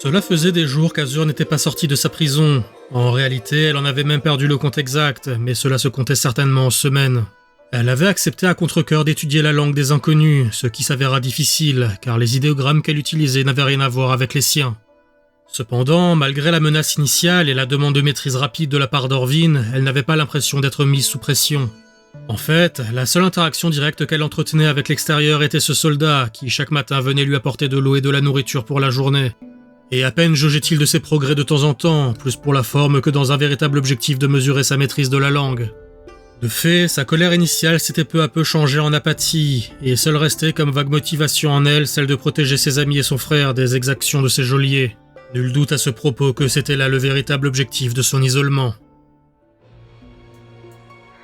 Cela faisait des jours qu'Azur n'était pas sortie de sa prison. En réalité, elle en avait même perdu le compte exact, mais cela se comptait certainement en semaines. Elle avait accepté à contre-cœur d'étudier la langue des inconnus, ce qui s'avéra difficile, car les idéogrammes qu'elle utilisait n'avaient rien à voir avec les siens. Cependant, malgré la menace initiale et la demande de maîtrise rapide de la part d'Orvin, elle n'avait pas l'impression d'être mise sous pression. En fait, la seule interaction directe qu'elle entretenait avec l'extérieur était ce soldat qui, chaque matin, venait lui apporter de l'eau et de la nourriture pour la journée. Et à peine jaugeait-il de ses progrès de temps en temps, plus pour la forme que dans un véritable objectif de mesurer sa maîtrise de la langue. De fait, sa colère initiale s'était peu à peu changée en apathie, et seule restait comme vague motivation en elle celle de protéger ses amis et son frère des exactions de ses geôliers. Nul doute à ce propos que c'était là le véritable objectif de son isolement.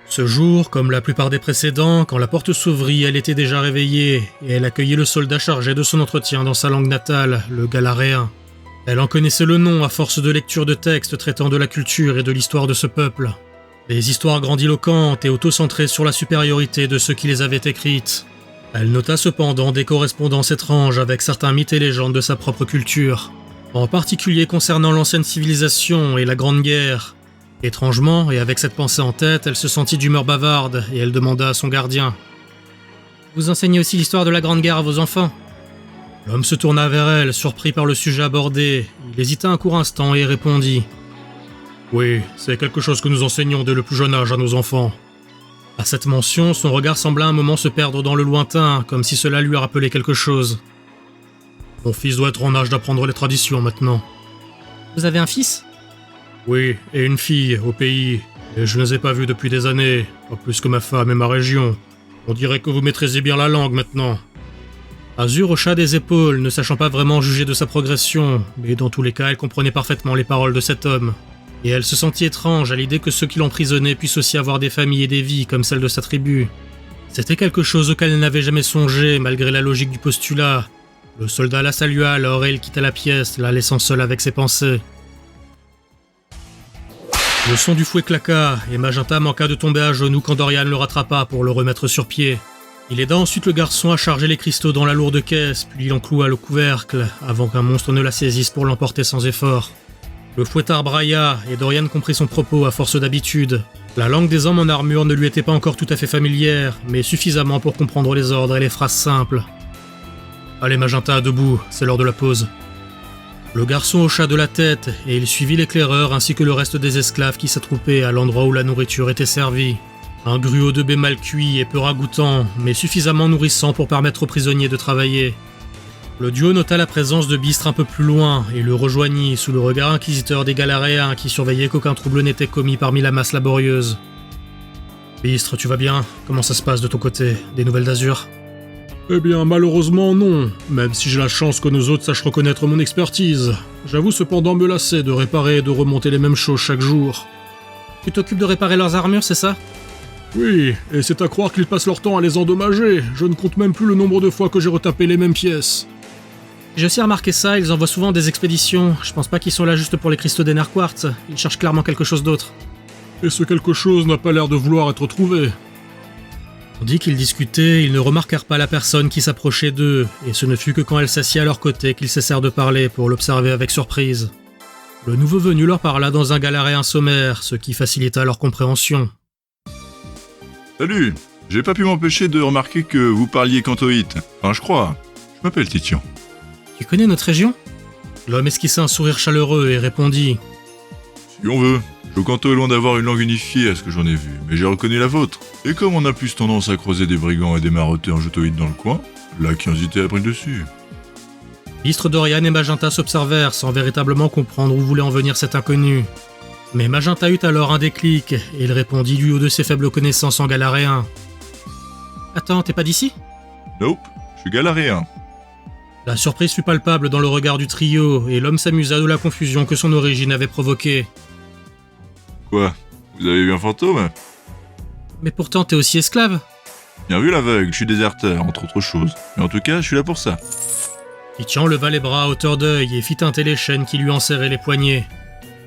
Ce jour, comme la plupart des précédents, quand la porte s'ouvrit, elle était déjà réveillée, et elle accueillait le soldat chargé de son entretien dans sa langue natale, le galaréen. Elle en connaissait le nom à force de lecture de textes traitant de la culture et de l'histoire de ce peuple. Des histoires grandiloquentes et auto-centrées sur la supériorité de ceux qui les avaient écrites. Elle nota cependant des correspondances étranges avec certains mythes et légendes de sa propre culture, en particulier concernant l'ancienne civilisation et la Grande Guerre. Étrangement, et avec cette pensée en tête, elle se sentit d'humeur bavarde et elle demanda à son gardien « Vous enseignez aussi l'histoire de la Grande Guerre à vos enfants ?» L'homme se tourna vers elle, surpris par le sujet abordé. Il hésita un court instant et répondit « Oui, c'est quelque chose que nous enseignons dès le plus jeune âge à nos enfants. » À cette mention, son regard sembla un moment se perdre dans le lointain, comme si cela lui rappelait quelque chose. « Mon fils doit être en âge d'apprendre les traditions maintenant. »« Vous avez un fils ?»« Oui, et une fille, au pays, et je ne les ai pas vus depuis des années, pas plus que ma femme et ma région. On dirait que vous maîtrisez bien la langue maintenant. » Azur hocha des épaules, ne sachant pas vraiment juger de sa progression, mais dans tous les cas, elle comprenait parfaitement les paroles de cet homme. Et elle se sentit étrange à l'idée que ceux qui l'emprisonnaient puissent aussi avoir des familles et des vies comme celle de sa tribu. C'était quelque chose auquel elle n'avait jamais songé, malgré la logique du postulat. Le soldat la salua alors et il quitta la pièce, la laissant seule avec ses pensées. Le son du fouet claqua, et Magenta manqua de tomber à genoux quand Dorian le rattrapa pour le remettre sur pied. Il aida ensuite le garçon à charger les cristaux dans la lourde caisse, puis il en cloua le couvercle, avant qu'un monstre ne la saisisse pour l'emporter sans effort. Le fouettard brailla, et Dorian comprit son propos à force d'habitude. La langue des hommes en armure ne lui était pas encore tout à fait familière, mais suffisamment pour comprendre les ordres et les phrases simples. « Allez Magenta, debout, c'est l'heure de la pause. » Le garçon hocha de la tête, et il suivit l'éclaireur ainsi que le reste des esclaves qui s'attroupaient à l'endroit où la nourriture était servie. Un gruau de baies mal cuit et peu ragoûtant, mais suffisamment nourrissant pour permettre aux prisonniers de travailler. Le duo nota la présence de Bistre un peu plus loin et le rejoignit sous le regard inquisiteur des Galaréens qui surveillaient qu'aucun trouble n'était commis parmi la masse laborieuse. « Bistre, tu vas bien? Comment ça se passe de ton côté? Des nouvelles d'Azur ?» Eh bien, malheureusement non, même si j'ai la chance que nos autres sachent reconnaître mon expertise. J'avoue cependant me lasser de réparer et de remonter les mêmes choses chaque jour. Tu t'occupes de réparer leurs armures, c'est ça? Oui, et c'est à croire qu'ils passent leur temps à les endommager. Je ne compte même plus le nombre de fois que j'ai retapé les mêmes pièces. J'ai aussi remarqué ça, ils envoient souvent des expéditions. Je pense pas qu'ils sont là juste pour les cristaux d'Enerquartz. Ils cherchent clairement quelque chose d'autre. Et ce quelque chose n'a pas l'air de vouloir être trouvé. Tandis qu'ils discutaient, ils ne remarquèrent pas la personne qui s'approchait d'eux, et ce ne fut que quand elle s'assit à leur côté qu'ils cessèrent de parler pour l'observer avec surprise. Le nouveau venu leur parla dans un galaréen sommaire, ce qui facilita leur compréhension. Salut, j'ai pas pu m'empêcher de remarquer que vous parliez cantoïte. Enfin, je crois. Je m'appelle Titian. Tu connais notre région? L'homme esquissa un sourire chaleureux et répondit. Si on veut. Le canto est loin d'avoir une langue unifiée à ce que j'en ai vu, mais j'ai reconnu la vôtre. Et comme on a plus tendance à croiser des brigands et des marotteurs jotoïdes dans le coin, la curiosité a pris le dessus. Bistre, Dorian et Magenta s'observèrent sans véritablement comprendre où voulait en venir cet inconnu. Mais Magenta eut alors un déclic, et il répondit du haut de ses faibles connaissances en galaréen. « Attends, t'es pas d'ici ?» Nope, je suis galaréen. La surprise fut palpable dans le regard du trio, et l'homme s'amusa de la confusion que son origine avait provoquée. Quoi? Vous avez vu un fantôme? Mais pourtant t'es aussi esclave. Bien vu l'aveugle, je suis déserteur, entre autres choses. Mais en tout cas, je suis là pour ça. Titian leva les bras à hauteur d'œil et fit teinter les chaînes qui lui enserraient les poignets.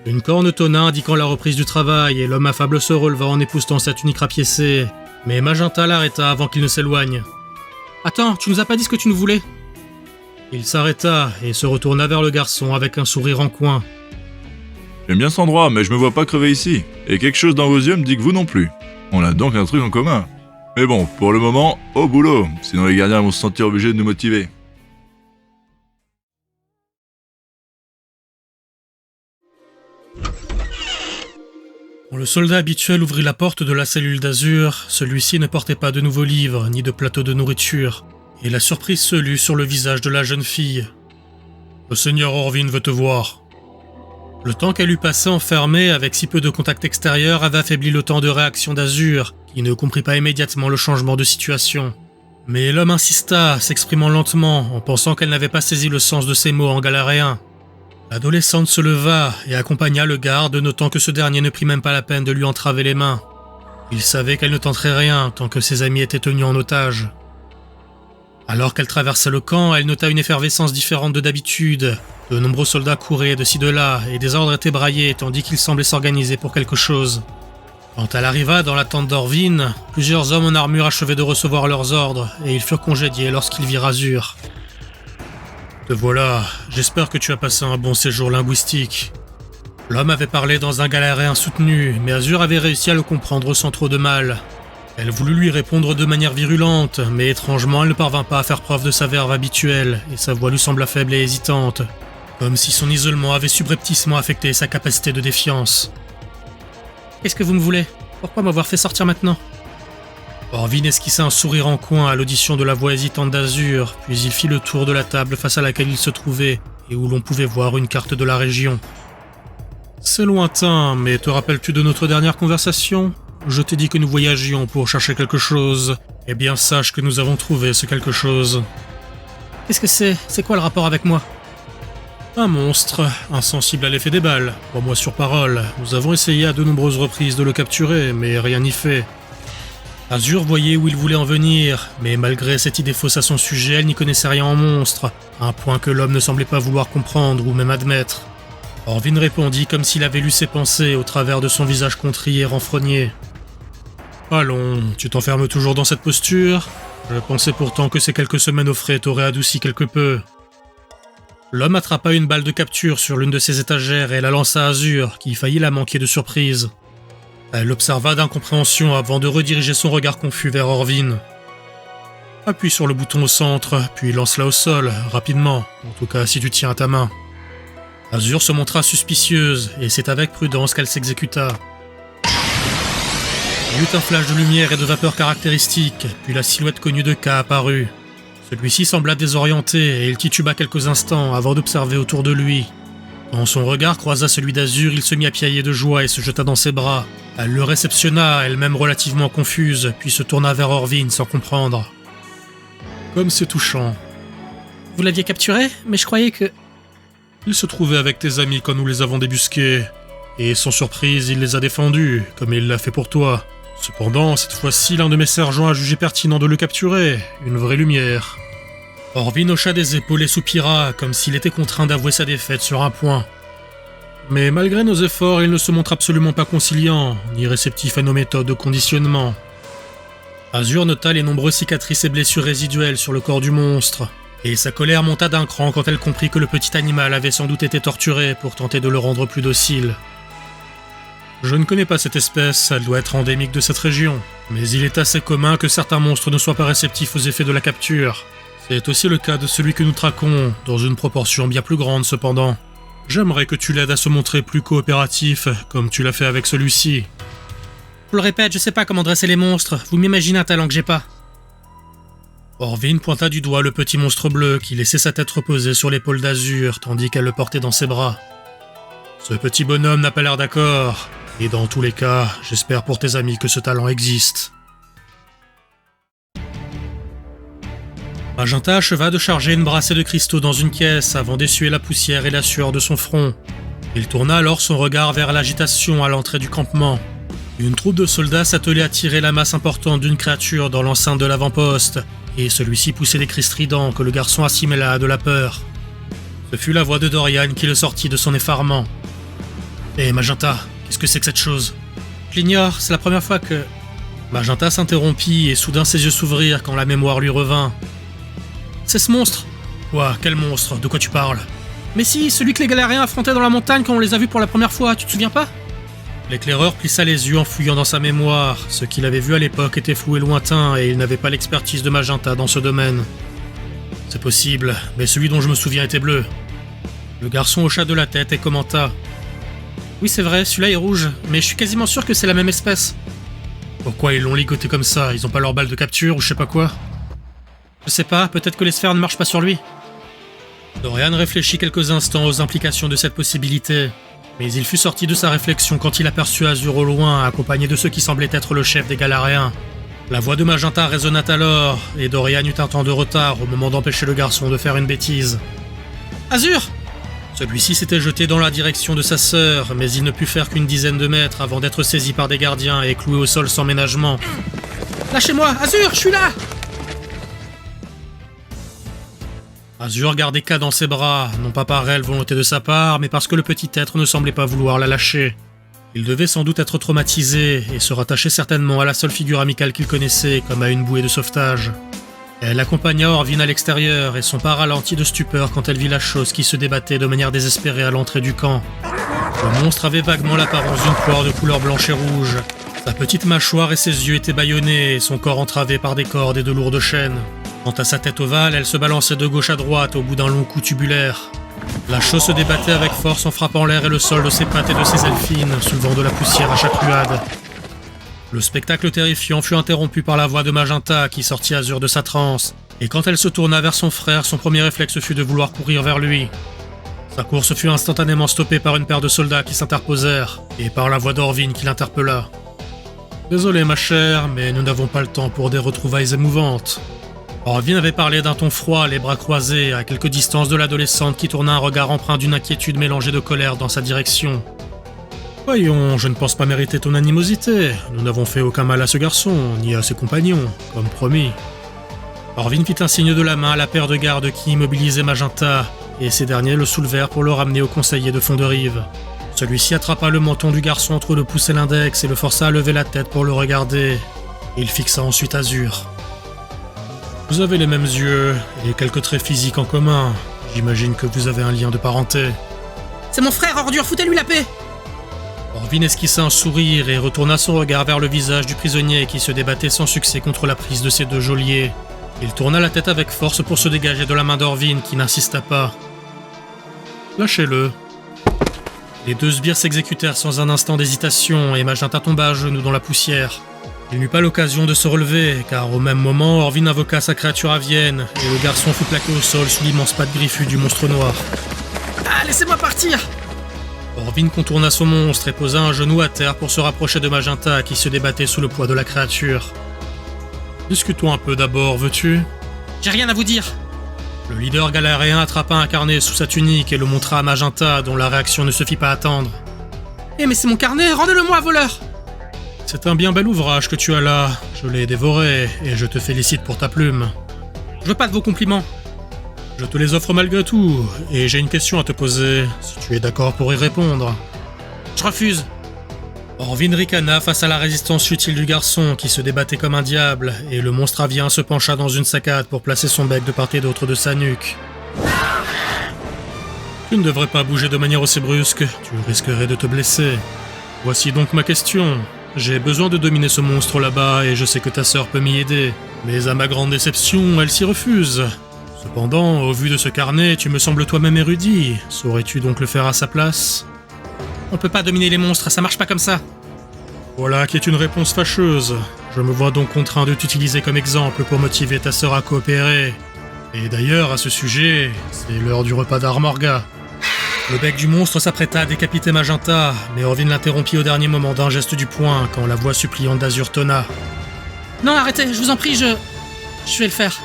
Une corne tonna indiquant la reprise du travail et l'homme affable se releva en époussetant sa tunique rapiécée. Mais Magenta l'arrêta avant qu'il ne s'éloigne. « Attends, tu nous as pas dit ce que tu nous voulais ?» Il s'arrêta et se retourna vers le garçon avec un sourire en coin. J'aime bien cet endroit, mais je me vois pas crever ici. Et quelque chose dans vos yeux me dit que vous non plus. On a donc un truc en commun. Mais bon, pour le moment, au boulot, sinon les gardiens vont se sentir obligés de nous motiver. Quand le soldat habituel ouvrit la porte de la cellule d'Azur, celui-ci ne portait pas de nouveaux livres ni de plateau de nourriture, et la surprise se lut sur le visage de la jeune fille. « Le seigneur Orvin veut te voir. » Le temps qu'elle eut passé enfermée avec si peu de contact extérieur avait affaibli le temps de réaction d'Azur, qui ne comprit pas immédiatement le changement de situation. Mais l'homme insista, s'exprimant lentement, en pensant qu'elle n'avait pas saisi le sens de ses mots en galaréen. L'adolescente se leva et accompagna le garde, notant que ce dernier ne prit même pas la peine de lui entraver les mains. Il savait qu'elle ne tenterait rien tant que ses amis étaient tenus en otage. Alors qu'elle traversait le camp, elle nota une effervescence différente de d'habitude. De nombreux soldats couraient de ci de là et des ordres étaient braillés tandis qu'ils semblaient s'organiser pour quelque chose. Quand elle arriva dans la tente d'Orvin, plusieurs hommes en armure achevaient de recevoir leurs ordres et ils furent congédiés lorsqu'ils virent Azur. « Te voilà, j'espère que tu as passé un bon séjour linguistique. » L'homme avait parlé dans un galaréen soutenu, mais Azur avait réussi à le comprendre sans trop de mal. Elle voulut lui répondre de manière virulente, mais étrangement elle ne parvint pas à faire preuve de sa verve habituelle, et sa voix lui sembla faible et hésitante, comme si son isolement avait subrepticement affecté sa capacité de défiance. « Qu'est-ce que vous me voulez ? Pourquoi m'avoir fait sortir maintenant ?» Orvin esquissa un sourire en coin à l'audition de la voix hésitante d'Azur, puis il fit le tour de la table face à laquelle il se trouvait, et où l'on pouvait voir une carte de la région. « C'est lointain, mais te rappelles-tu de notre dernière conversation ? Je t'ai dit que nous voyagions pour chercher quelque chose. Eh bien, sache que nous avons trouvé ce quelque chose. » « Qu'est-ce que c'est ? C'est quoi le rapport avec moi ?»« Un monstre, insensible à l'effet des balles. Crois-moi sur parole, nous avons essayé à de nombreuses reprises de le capturer, mais rien n'y fait. » Azur voyait où il voulait en venir, mais malgré cette idée fausse à son sujet, elle n'y connaissait rien en monstre, un point que l'homme ne semblait pas vouloir comprendre ou même admettre. Orvin répondit comme s'il avait lu ses pensées au travers de son visage contrit et renfrogné. « Allons, tu t'enfermes toujours dans cette posture ? Je pensais pourtant que ces quelques semaines au frais t'auraient adouci quelque peu. » L'homme attrapa une balle de capture sur l'une de ses étagères et la lança à Azur, qui faillit la manquer de surprise. Elle l'observa d'incompréhension avant de rediriger son regard confus vers Orvin. « Appuie sur le bouton au centre, puis lance-la au sol, rapidement, en tout cas si tu tiens à ta main. » Azur se montra suspicieuse, et c'est avec prudence qu'elle s'exécuta. Il y eut un flash de lumière et de vapeur caractéristique, puis la silhouette connue de K apparut. Celui-ci sembla désorienté, et il tituba quelques instants avant d'observer autour de lui. Quand son regard croisa celui d'Azur, il se mit à piailler de joie et se jeta dans ses bras. Elle le réceptionna, elle-même relativement confuse, puis se tourna vers Orvin sans comprendre. Comme c'est touchant. « Vous l'aviez capturé ? Mais je croyais que... » « Il se trouvait avec tes amis quand nous les avons débusqués. Et sans surprise, il les a défendus, comme il l'a fait pour toi. Cependant, cette fois-ci, l'un de mes sergents a jugé pertinent de le capturer. Une vraie lumière. » Orvin hocha des épaules et soupira, comme s'il était contraint d'avouer sa défaite sur un point. Mais malgré nos efforts, il ne se montre absolument pas conciliant, ni réceptif à nos méthodes de conditionnement. Azur nota les nombreuses cicatrices et blessures résiduelles sur le corps du monstre, et sa colère monta d'un cran quand elle comprit que le petit animal avait sans doute été torturé pour tenter de le rendre plus docile. Je ne connais pas cette espèce, elle doit être endémique de cette région, mais il est assez commun que certains monstres ne soient pas réceptifs aux effets de la capture. C'est aussi le cas de celui que nous traquons, dans une proportion bien plus grande cependant. J'aimerais que tu l'aides à se montrer plus coopératif, comme tu l'as fait avec celui-ci. Je le répète, je sais pas comment dresser les monstres, vous m'imaginez un talent que j'ai pas. Orvin pointa du doigt le petit monstre bleu qui laissait sa tête reposer sur l'épaule d'Azur tandis qu'elle le portait dans ses bras. Ce petit bonhomme n'a pas l'air d'accord, et dans tous les cas, j'espère pour tes amis que ce talent existe. Magenta acheva de charger une brassée de cristaux dans une caisse avant d'essuyer la poussière et la sueur de son front. Il tourna alors son regard vers l'agitation à l'entrée du campement. Une troupe de soldats s'attelait à tirer la masse importante d'une créature dans l'enceinte de l'avant-poste, et celui-ci poussait des cris stridents que le garçon assimila à de la peur. Ce fut la voix de Dorian qui le sortit de son effarement. « Hé, Magenta, qu'est-ce que c'est que cette chose ?»« Je l'ignore, c'est la première fois que... » Magenta s'interrompit et soudain ses yeux s'ouvrirent quand la mémoire lui revint. « C'est ce monstre ! Quoi? Quel monstre? De quoi tu parles? Mais si, celui que les galériens affrontaient dans la montagne quand on les a vus pour la première fois, tu te souviens pas? L'éclaireur plissa les yeux en fouillant dans sa mémoire. Ce qu'il avait vu à l'époque était flou et lointain et il n'avait pas l'expertise de Magenta dans ce domaine. C'est possible, mais celui dont je me souviens était bleu. Le garçon hocha de la tête et commenta. Oui, c'est vrai, celui-là est rouge, mais je suis quasiment sûr que c'est la même espèce. Pourquoi ils l'ont ligoté comme ça? Ils ont pas leur balle de capture ou je sais pas quoi? Je sais pas, peut-être que les sphères ne marchent pas sur lui. Dorian réfléchit quelques instants aux implications de cette possibilité. Mais il fut sorti de sa réflexion quand il aperçut Azur au loin, accompagné de ce qui semblait être le chef des Galariens. La voix de Magenta résonna alors, et Dorian eut un temps de retard au moment d'empêcher le garçon de faire une bêtise. Azur! Celui-ci s'était jeté dans la direction de sa sœur, mais il ne put faire qu'une dizaine de mètres avant d'être saisi par des gardiens et cloué au sol sans ménagement. Lâchez-moi! Azur, je suis là! Azur gardait K dans ses bras, non pas par réelle volonté de sa part, mais parce que le petit être ne semblait pas vouloir la lâcher. Il devait sans doute être traumatisé et se rattachait certainement à la seule figure amicale qu'il connaissait, comme à une bouée de sauvetage. Elle accompagna Orvin à l'extérieur et son pas ralentit de stupeur quand elle vit la chose qui se débattait de manière désespérée à l'entrée du camp. Le monstre avait vaguement l'apparence d'une poire de couleur blanche et rouge. Sa petite mâchoire et ses yeux étaient bâillonnés et son corps entravé par des cordes et de lourdes chaînes. Quant à sa tête ovale, elle se balançait de gauche à droite au bout d'un long cou tubulaire. La chose se débattait avec force en frappant l'air et le sol de ses pattes et de ses ailes fines, soulevant de la poussière à chaque ruade. Le spectacle terrifiant fut interrompu par la voix de Magenta qui sortit Azur de sa transe, et quand elle se tourna vers son frère, son premier réflexe fut de vouloir courir vers lui. Sa course fut instantanément stoppée par une paire de soldats qui s'interposèrent, et par la voix d'Orvin qui l'interpella. « Désolé ma chère, mais nous n'avons pas le temps pour des retrouvailles émouvantes. » Orvin avait parlé d'un ton froid, les bras croisés, à quelque distance de l'adolescente qui tourna un regard empreint d'une inquiétude mélangée de colère dans sa direction. « Voyons, je ne pense pas mériter ton animosité. Nous n'avons fait aucun mal à ce garçon, ni à ses compagnons, comme promis. » Orvin fit un signe de la main à la paire de gardes qui immobilisait Magenta, et ces derniers le soulevèrent pour le ramener au conseiller de fond de rive. Celui-ci attrapa le menton du garçon entre le pouce et l'index et le força à lever la tête pour le regarder. Il fixa ensuite Azur. « Vous avez les mêmes yeux et quelques traits physiques en commun. J'imagine que vous avez un lien de parenté. »« C'est mon frère, ordure, foutez-lui la paix !» Orvin esquissa un sourire et retourna son regard vers le visage du prisonnier qui se débattait sans succès contre la prise de ses deux geôliers. Il tourna la tête avec force pour se dégager de la main d'Orvin qui n'insista pas. « Lâchez-le. » Les deux sbires s'exécutèrent sans un instant d'hésitation et Magenta tomba à genoux dans la poussière. Il n'eut pas l'occasion de se relever, car au même moment, Orvin invoqua sa créature avienne, et le garçon fut plaqué au sol sous l'immense patte griffue du monstre noir. « Ah, laissez-moi partir !» Orvin contourna son monstre et posa un genou à terre pour se rapprocher de Magenta, qui se débattait sous le poids de la créature. « Discutons un peu d'abord, veux-tu ?»« J'ai rien à vous dire !» Le leader galérien attrapa un carnet sous sa tunique et le montra à Magenta, dont la réaction ne se fit pas attendre. « Eh mais c'est mon carnet, rendez-le-moi, voleur !»« C'est un bien bel ouvrage que tu as là, je l'ai dévoré, et je te félicite pour ta plume. »« Je veux pas de vos compliments. »« Je te les offre malgré tout, et j'ai une question à te poser, si tu es d'accord pour y répondre. »« Je refuse. » Orvin ricana face à la résistance futile du garçon qui se débattait comme un diable, et le monstre avien se pencha dans une saccade pour placer son bec de part et d'autre de sa nuque. « Tu ne devrais pas bouger de manière aussi brusque, tu risquerais de te blesser. Voici donc ma question. J'ai besoin de dominer ce monstre là-bas et je sais que ta sœur peut m'y aider. Mais à ma grande déception, elle s'y refuse. Cependant, au vu de ce carnet, tu me sembles toi-même érudit. Saurais-tu donc le faire à sa place ? On peut pas dominer les monstres, ça marche pas comme ça. Voilà qui est une réponse fâcheuse. Je me vois donc contraint de t'utiliser comme exemple pour motiver ta sœur à coopérer. Et d'ailleurs, à ce sujet, c'est l'heure du repas d'Armorga. Le bec du monstre s'apprêta à décapiter Magenta, mais Orvin l'interrompit au dernier moment d'un geste du poing quand la voix suppliante d'Azur tonna. « Non, arrêtez, je vous en prie, je vais le faire. »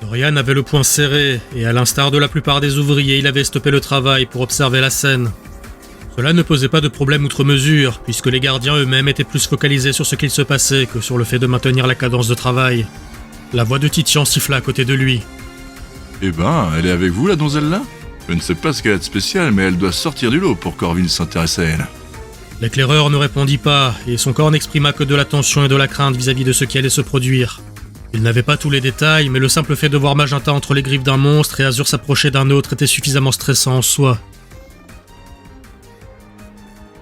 Dorian avait le poing serré, et à l'instar de la plupart des ouvriers, il avait stoppé le travail pour observer la scène. Cela ne posait pas de problème outre mesure, puisque les gardiens eux-mêmes étaient plus focalisés sur ce qu'il se passait que sur le fait de maintenir la cadence de travail. La voix de Titian siffla à côté de lui. « Eh ben, elle est avec vous, la donzelle-là » Je ne sais pas ce qu'elle a de spécial, mais elle doit sortir du lot pour qu'Orville s'intéresse à elle. L'éclaireur ne répondit pas, et son corps n'exprima que de la tension et de la crainte vis-à-vis de ce qui allait se produire. Il n'avait pas tous les détails, mais le simple fait de voir Magenta entre les griffes d'un monstre et Azur s'approcher d'un autre était suffisamment stressant en soi.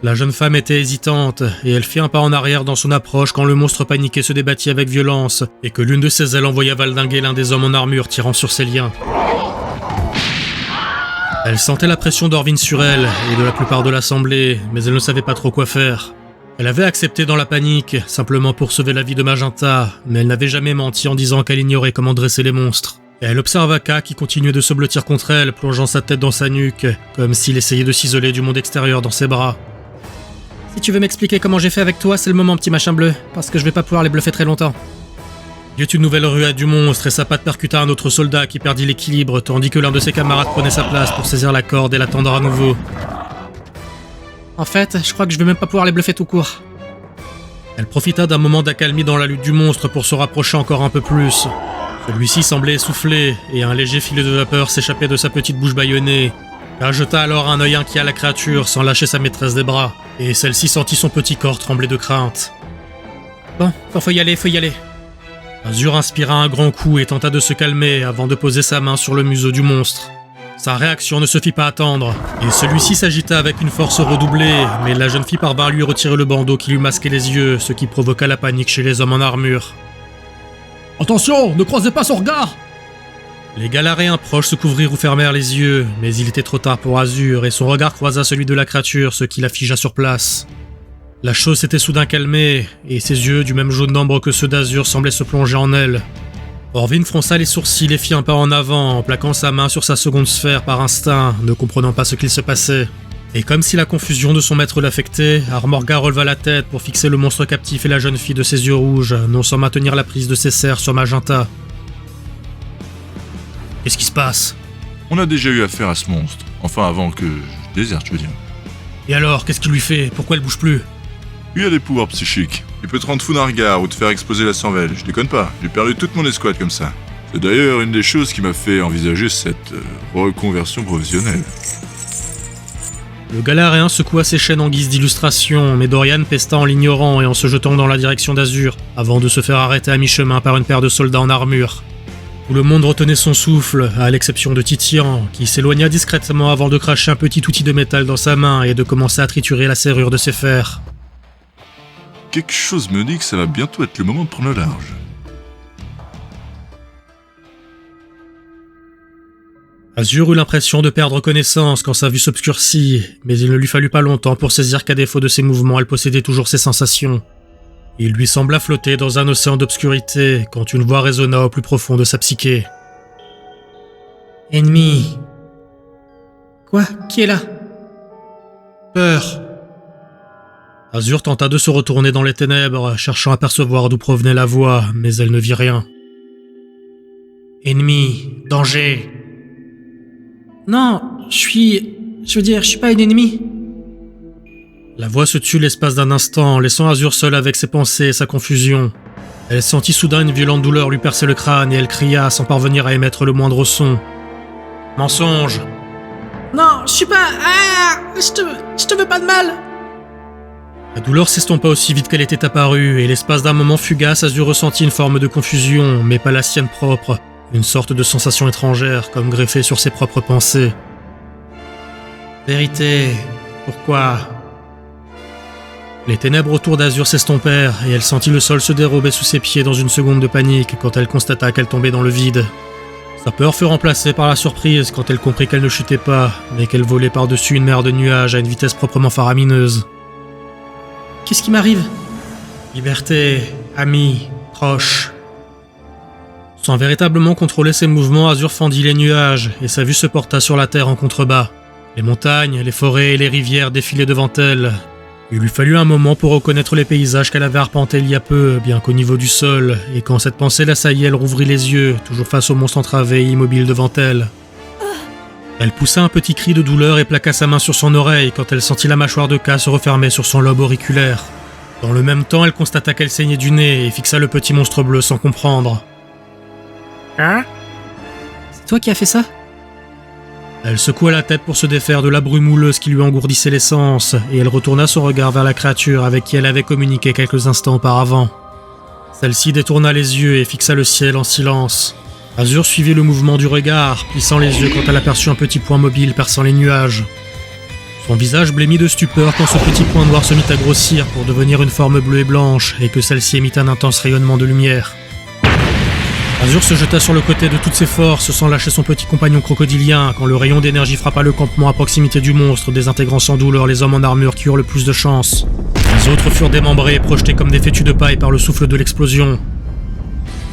La jeune femme était hésitante, et elle fit un pas en arrière dans son approche quand le monstre paniqué se débattit avec violence, et que l'une de ses ailes envoya valdinguer l'un des hommes en armure tirant sur ses liens. Elle sentait la pression d'Orvin sur elle, et de la plupart de l'assemblée, mais elle ne savait pas trop quoi faire. Elle avait accepté dans la panique, simplement pour sauver la vie de Magenta, mais elle n'avait jamais menti en disant qu'elle ignorait comment dresser les monstres. Et elle observa K qui continuait de se blottir contre elle, plongeant sa tête dans sa nuque, comme s'il essayait de s'isoler du monde extérieur dans ses bras. Si tu veux m'expliquer comment j'ai fait avec toi, c'est le moment, petit machin bleu, parce que je vais pas pouvoir les bluffer très longtemps. Il y eut une nouvelle ruade du monstre et sa patte percuta un autre soldat qui perdit l'équilibre, tandis que l'un de ses camarades prenait sa place pour saisir la corde et l'attendre à nouveau. En fait, je crois que je vais même pas pouvoir les bluffer tout court. Elle profita d'un moment d'accalmie dans la lutte du monstre pour se rapprocher encore un peu plus. Celui-ci semblait essoufflé, et un léger filet de vapeur s'échappait de sa petite bouche bâillonnée. Elle jeta alors un œil inquiet à la créature sans lâcher sa maîtresse des bras, et celle-ci sentit son petit corps trembler de crainte. Bon, faut y aller. Azur inspira un grand coup et tenta de se calmer avant de poser sa main sur le museau du monstre. Sa réaction ne se fit pas attendre, et celui-ci s'agita avec une force redoublée, mais la jeune fille parvint à lui retirer le bandeau qui lui masquait les yeux, ce qui provoqua la panique chez les hommes en armure. « Attention, ne croisez pas son regard !» Les Galaréens proches se couvrirent ou fermèrent les yeux, mais il était trop tard pour Azur, et son regard croisa celui de la créature, ce qui la figea sur place. La chose s'était soudain calmée, et ses yeux, du même jaune d'ambre que ceux d'Azur, semblaient se plonger en elle. Orvin fronça les sourcils et fit un pas en avant, en plaquant sa main sur sa seconde sphère par instinct, ne comprenant pas ce qu'il se passait. Et comme si la confusion de son maître l'affectait, Armorga releva la tête pour fixer le monstre captif et la jeune fille de ses yeux rouges, non sans maintenir la prise de ses serres sur Magenta. Qu'est-ce qui se passe ? On a déjà eu affaire à ce monstre. Enfin, avant que je déserte, je veux dire. Et alors, qu'est-ce qu'il lui fait ? Pourquoi elle bouge plus ? Il a des pouvoirs psychiques. Il peut te rendre fou d'un regard ou te faire exploser la cervelle. Je déconne pas, j'ai perdu toute mon escouade comme ça. C'est d'ailleurs une des choses qui m'a fait envisager cette reconversion professionnelle. Le Galaréen secoua ses chaînes en guise d'illustration, mais Dorian pesta en l'ignorant et en se jetant dans la direction d'Azur, avant de se faire arrêter à mi-chemin par une paire de soldats en armure. Tout le monde retenait son souffle, à l'exception de Titian, qui s'éloigna discrètement avant de cracher un petit outil de métal dans sa main et de commencer à triturer la serrure de ses fers. Quelque chose me dit que ça va bientôt être le moment de prendre le large. Azur eut l'impression de perdre connaissance quand sa vue s'obscurcit, mais il ne lui fallut pas longtemps pour saisir qu'à défaut de ses mouvements, elle possédait toujours ses sensations. Il lui sembla flotter dans un océan d'obscurité quand une voix résonna au plus profond de sa psyché. « Ennemi !»« Quoi ? Qui est là ?»« Peur !» Azur tenta de se retourner dans les ténèbres, cherchant à percevoir d'où provenait la voix, mais elle ne vit rien. « Ennemi ! Danger !»« Non, je suis pas une ennemie. » La voix se tut l'espace d'un instant, laissant Azur seule avec ses pensées et sa confusion. Elle sentit soudain une violente douleur lui percer le crâne et elle cria sans parvenir à émettre le moindre son. « Mensonge !»« Non, je suis pas... Ah, je te veux pas de mal !» La douleur s'estompa aussi vite qu'elle était apparue, et l'espace d'un moment fugace, Azur ressentit une forme de confusion, mais pas la sienne propre, une sorte de sensation étrangère, comme greffée sur ses propres pensées. Vérité, pourquoi ? Les ténèbres autour d'Azur s'estompèrent, et elle sentit le sol se dérober sous ses pieds dans une seconde de panique quand elle constata qu'elle tombait dans le vide. Sa peur fut remplacée par la surprise quand elle comprit qu'elle ne chutait pas, mais qu'elle volait par-dessus une mer de nuages à une vitesse proprement faramineuse. Qu'est-ce qui m'arrive ? Liberté, amis, proches. Sans véritablement contrôler ses mouvements, Azur fendit les nuages, et sa vue se porta sur la terre en contrebas. Les montagnes, les forêts et les rivières défilaient devant elle. Il lui fallut un moment pour reconnaître les paysages qu'elle avait arpentés il y a peu, bien qu'au niveau du sol, et quand cette pensée l'assaillit, elle rouvrit les yeux, toujours face au monstre entravé et immobile devant elle. Elle poussa un petit cri de douleur et plaqua sa main sur son oreille quand elle sentit la mâchoire de K se refermer sur son lobe auriculaire. Dans le même temps, elle constata qu'elle saignait du nez et fixa le petit monstre bleu sans comprendre. « Hein ? C'est toi qui as fait ça ? Elle secoua la tête pour se défaire de la brume houleuse qui lui engourdissait l'essence, et elle retourna son regard vers la créature avec qui elle avait communiqué quelques instants auparavant. Celle-ci détourna les yeux et fixa le ciel en silence. Azur suivit le mouvement du regard, plissant les yeux quand elle aperçut un petit point mobile perçant les nuages. Son visage blêmit de stupeur quand ce petit point noir se mit à grossir pour devenir une forme bleue et blanche, et que celle-ci émit un intense rayonnement de lumière. Azur se jeta sur le côté de toutes ses forces sans lâcher son petit compagnon crocodilien quand le rayon d'énergie frappa le campement à proximité du monstre, désintégrant sans douleur les hommes en armure qui eurent le plus de chance. Les autres furent démembrés et projetés comme des fétus de paille par le souffle de l'explosion.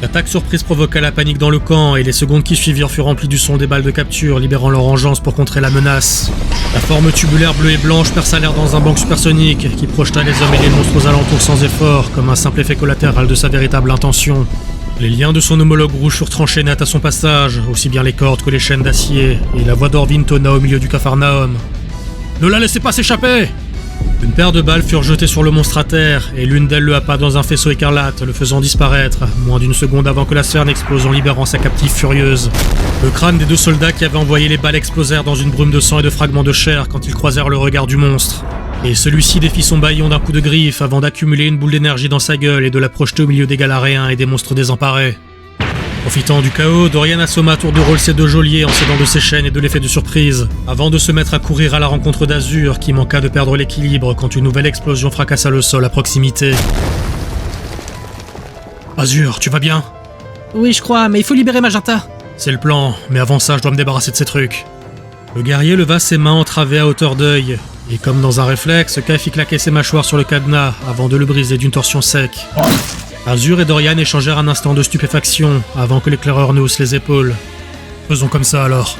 L'attaque surprise provoqua la panique dans le camp et les secondes qui suivirent furent remplies du son des balles de capture, libérant leur engeance pour contrer la menace. La forme tubulaire bleue et blanche perça l'air dans un banc supersonique qui projeta les hommes et les monstres aux alentours sans effort, comme un simple effet collatéral de sa véritable intention. Les liens de son homologue rouge furent tranchés net à son passage, aussi bien les cordes que les chaînes d'acier, et la voix d'Orvin tonna au milieu du Capharnaüm. « Ne la laissez pas s'échapper !» Une paire de balles furent jetées sur le monstre à terre, et l'une d'elles le happa dans un faisceau écarlate, le faisant disparaître, moins d'une seconde avant que la sphère n'explose en libérant sa captive furieuse. Le crâne des deux soldats qui avaient envoyé les balles explosèrent dans une brume de sang et de fragments de chair quand ils croisèrent le regard du monstre. Et celui-ci défit son bâillon d'un coup de griffe avant d'accumuler une boule d'énergie dans sa gueule et de la projeter au milieu des Galaréens et des monstres désemparés. Profitant du chaos, Dorian assomma à tour de rôle ses deux geôliers en s'aidant de ses chaînes et de l'effet de surprise, avant de se mettre à courir à la rencontre d'Azur qui manqua de perdre l'équilibre quand une nouvelle explosion fracassa le sol à proximité. « Azur, tu vas bien ?»« Oui, je crois, mais il faut libérer Magenta. » »« C'est le plan, mais avant ça, je dois me débarrasser de ces trucs. » Le guerrier leva ses mains entravées à hauteur d'œil, et comme dans un réflexe, Kai fit claquer ses mâchoires sur le cadenas avant de le briser d'une torsion sec. Azur et Dorian échangèrent un instant de stupéfaction avant que l'éclaireur ne hausse les épaules. « Faisons comme ça alors. »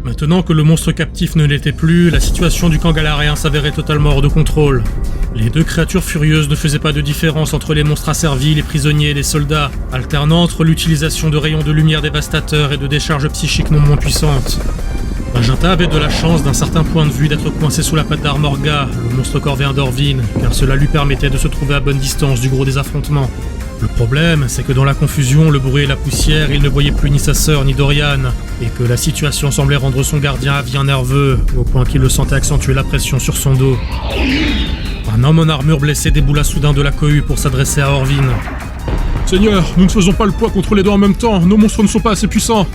Maintenant que le monstre captif ne l'était plus, la situation du camp galaréen s'avérait totalement hors de contrôle. Les deux créatures furieuses ne faisaient pas de différence entre les monstres asservis, les prisonniers et les soldats, alternant entre l'utilisation de rayons de lumière dévastateurs et de décharges psychiques non moins puissantes. Magenta avait de la chance d'un certain point de vue d'être coincé sous la patte d'Armorga, le monstre corvéen d'Orvin, car cela lui permettait de se trouver à bonne distance du gros des affrontements. Le problème, c'est que dans la confusion, le bruit et la poussière, il ne voyait plus ni sa sœur ni Dorian, et que la situation semblait rendre son gardien avien nerveux, au point qu'il le sentait accentuer la pression sur son dos. Un homme en armure blessé déboula soudain de la cohue pour s'adresser à Orvin. « Seigneur, nous ne faisons pas le poids contre les deux en même temps, nos monstres ne sont pas assez puissants !»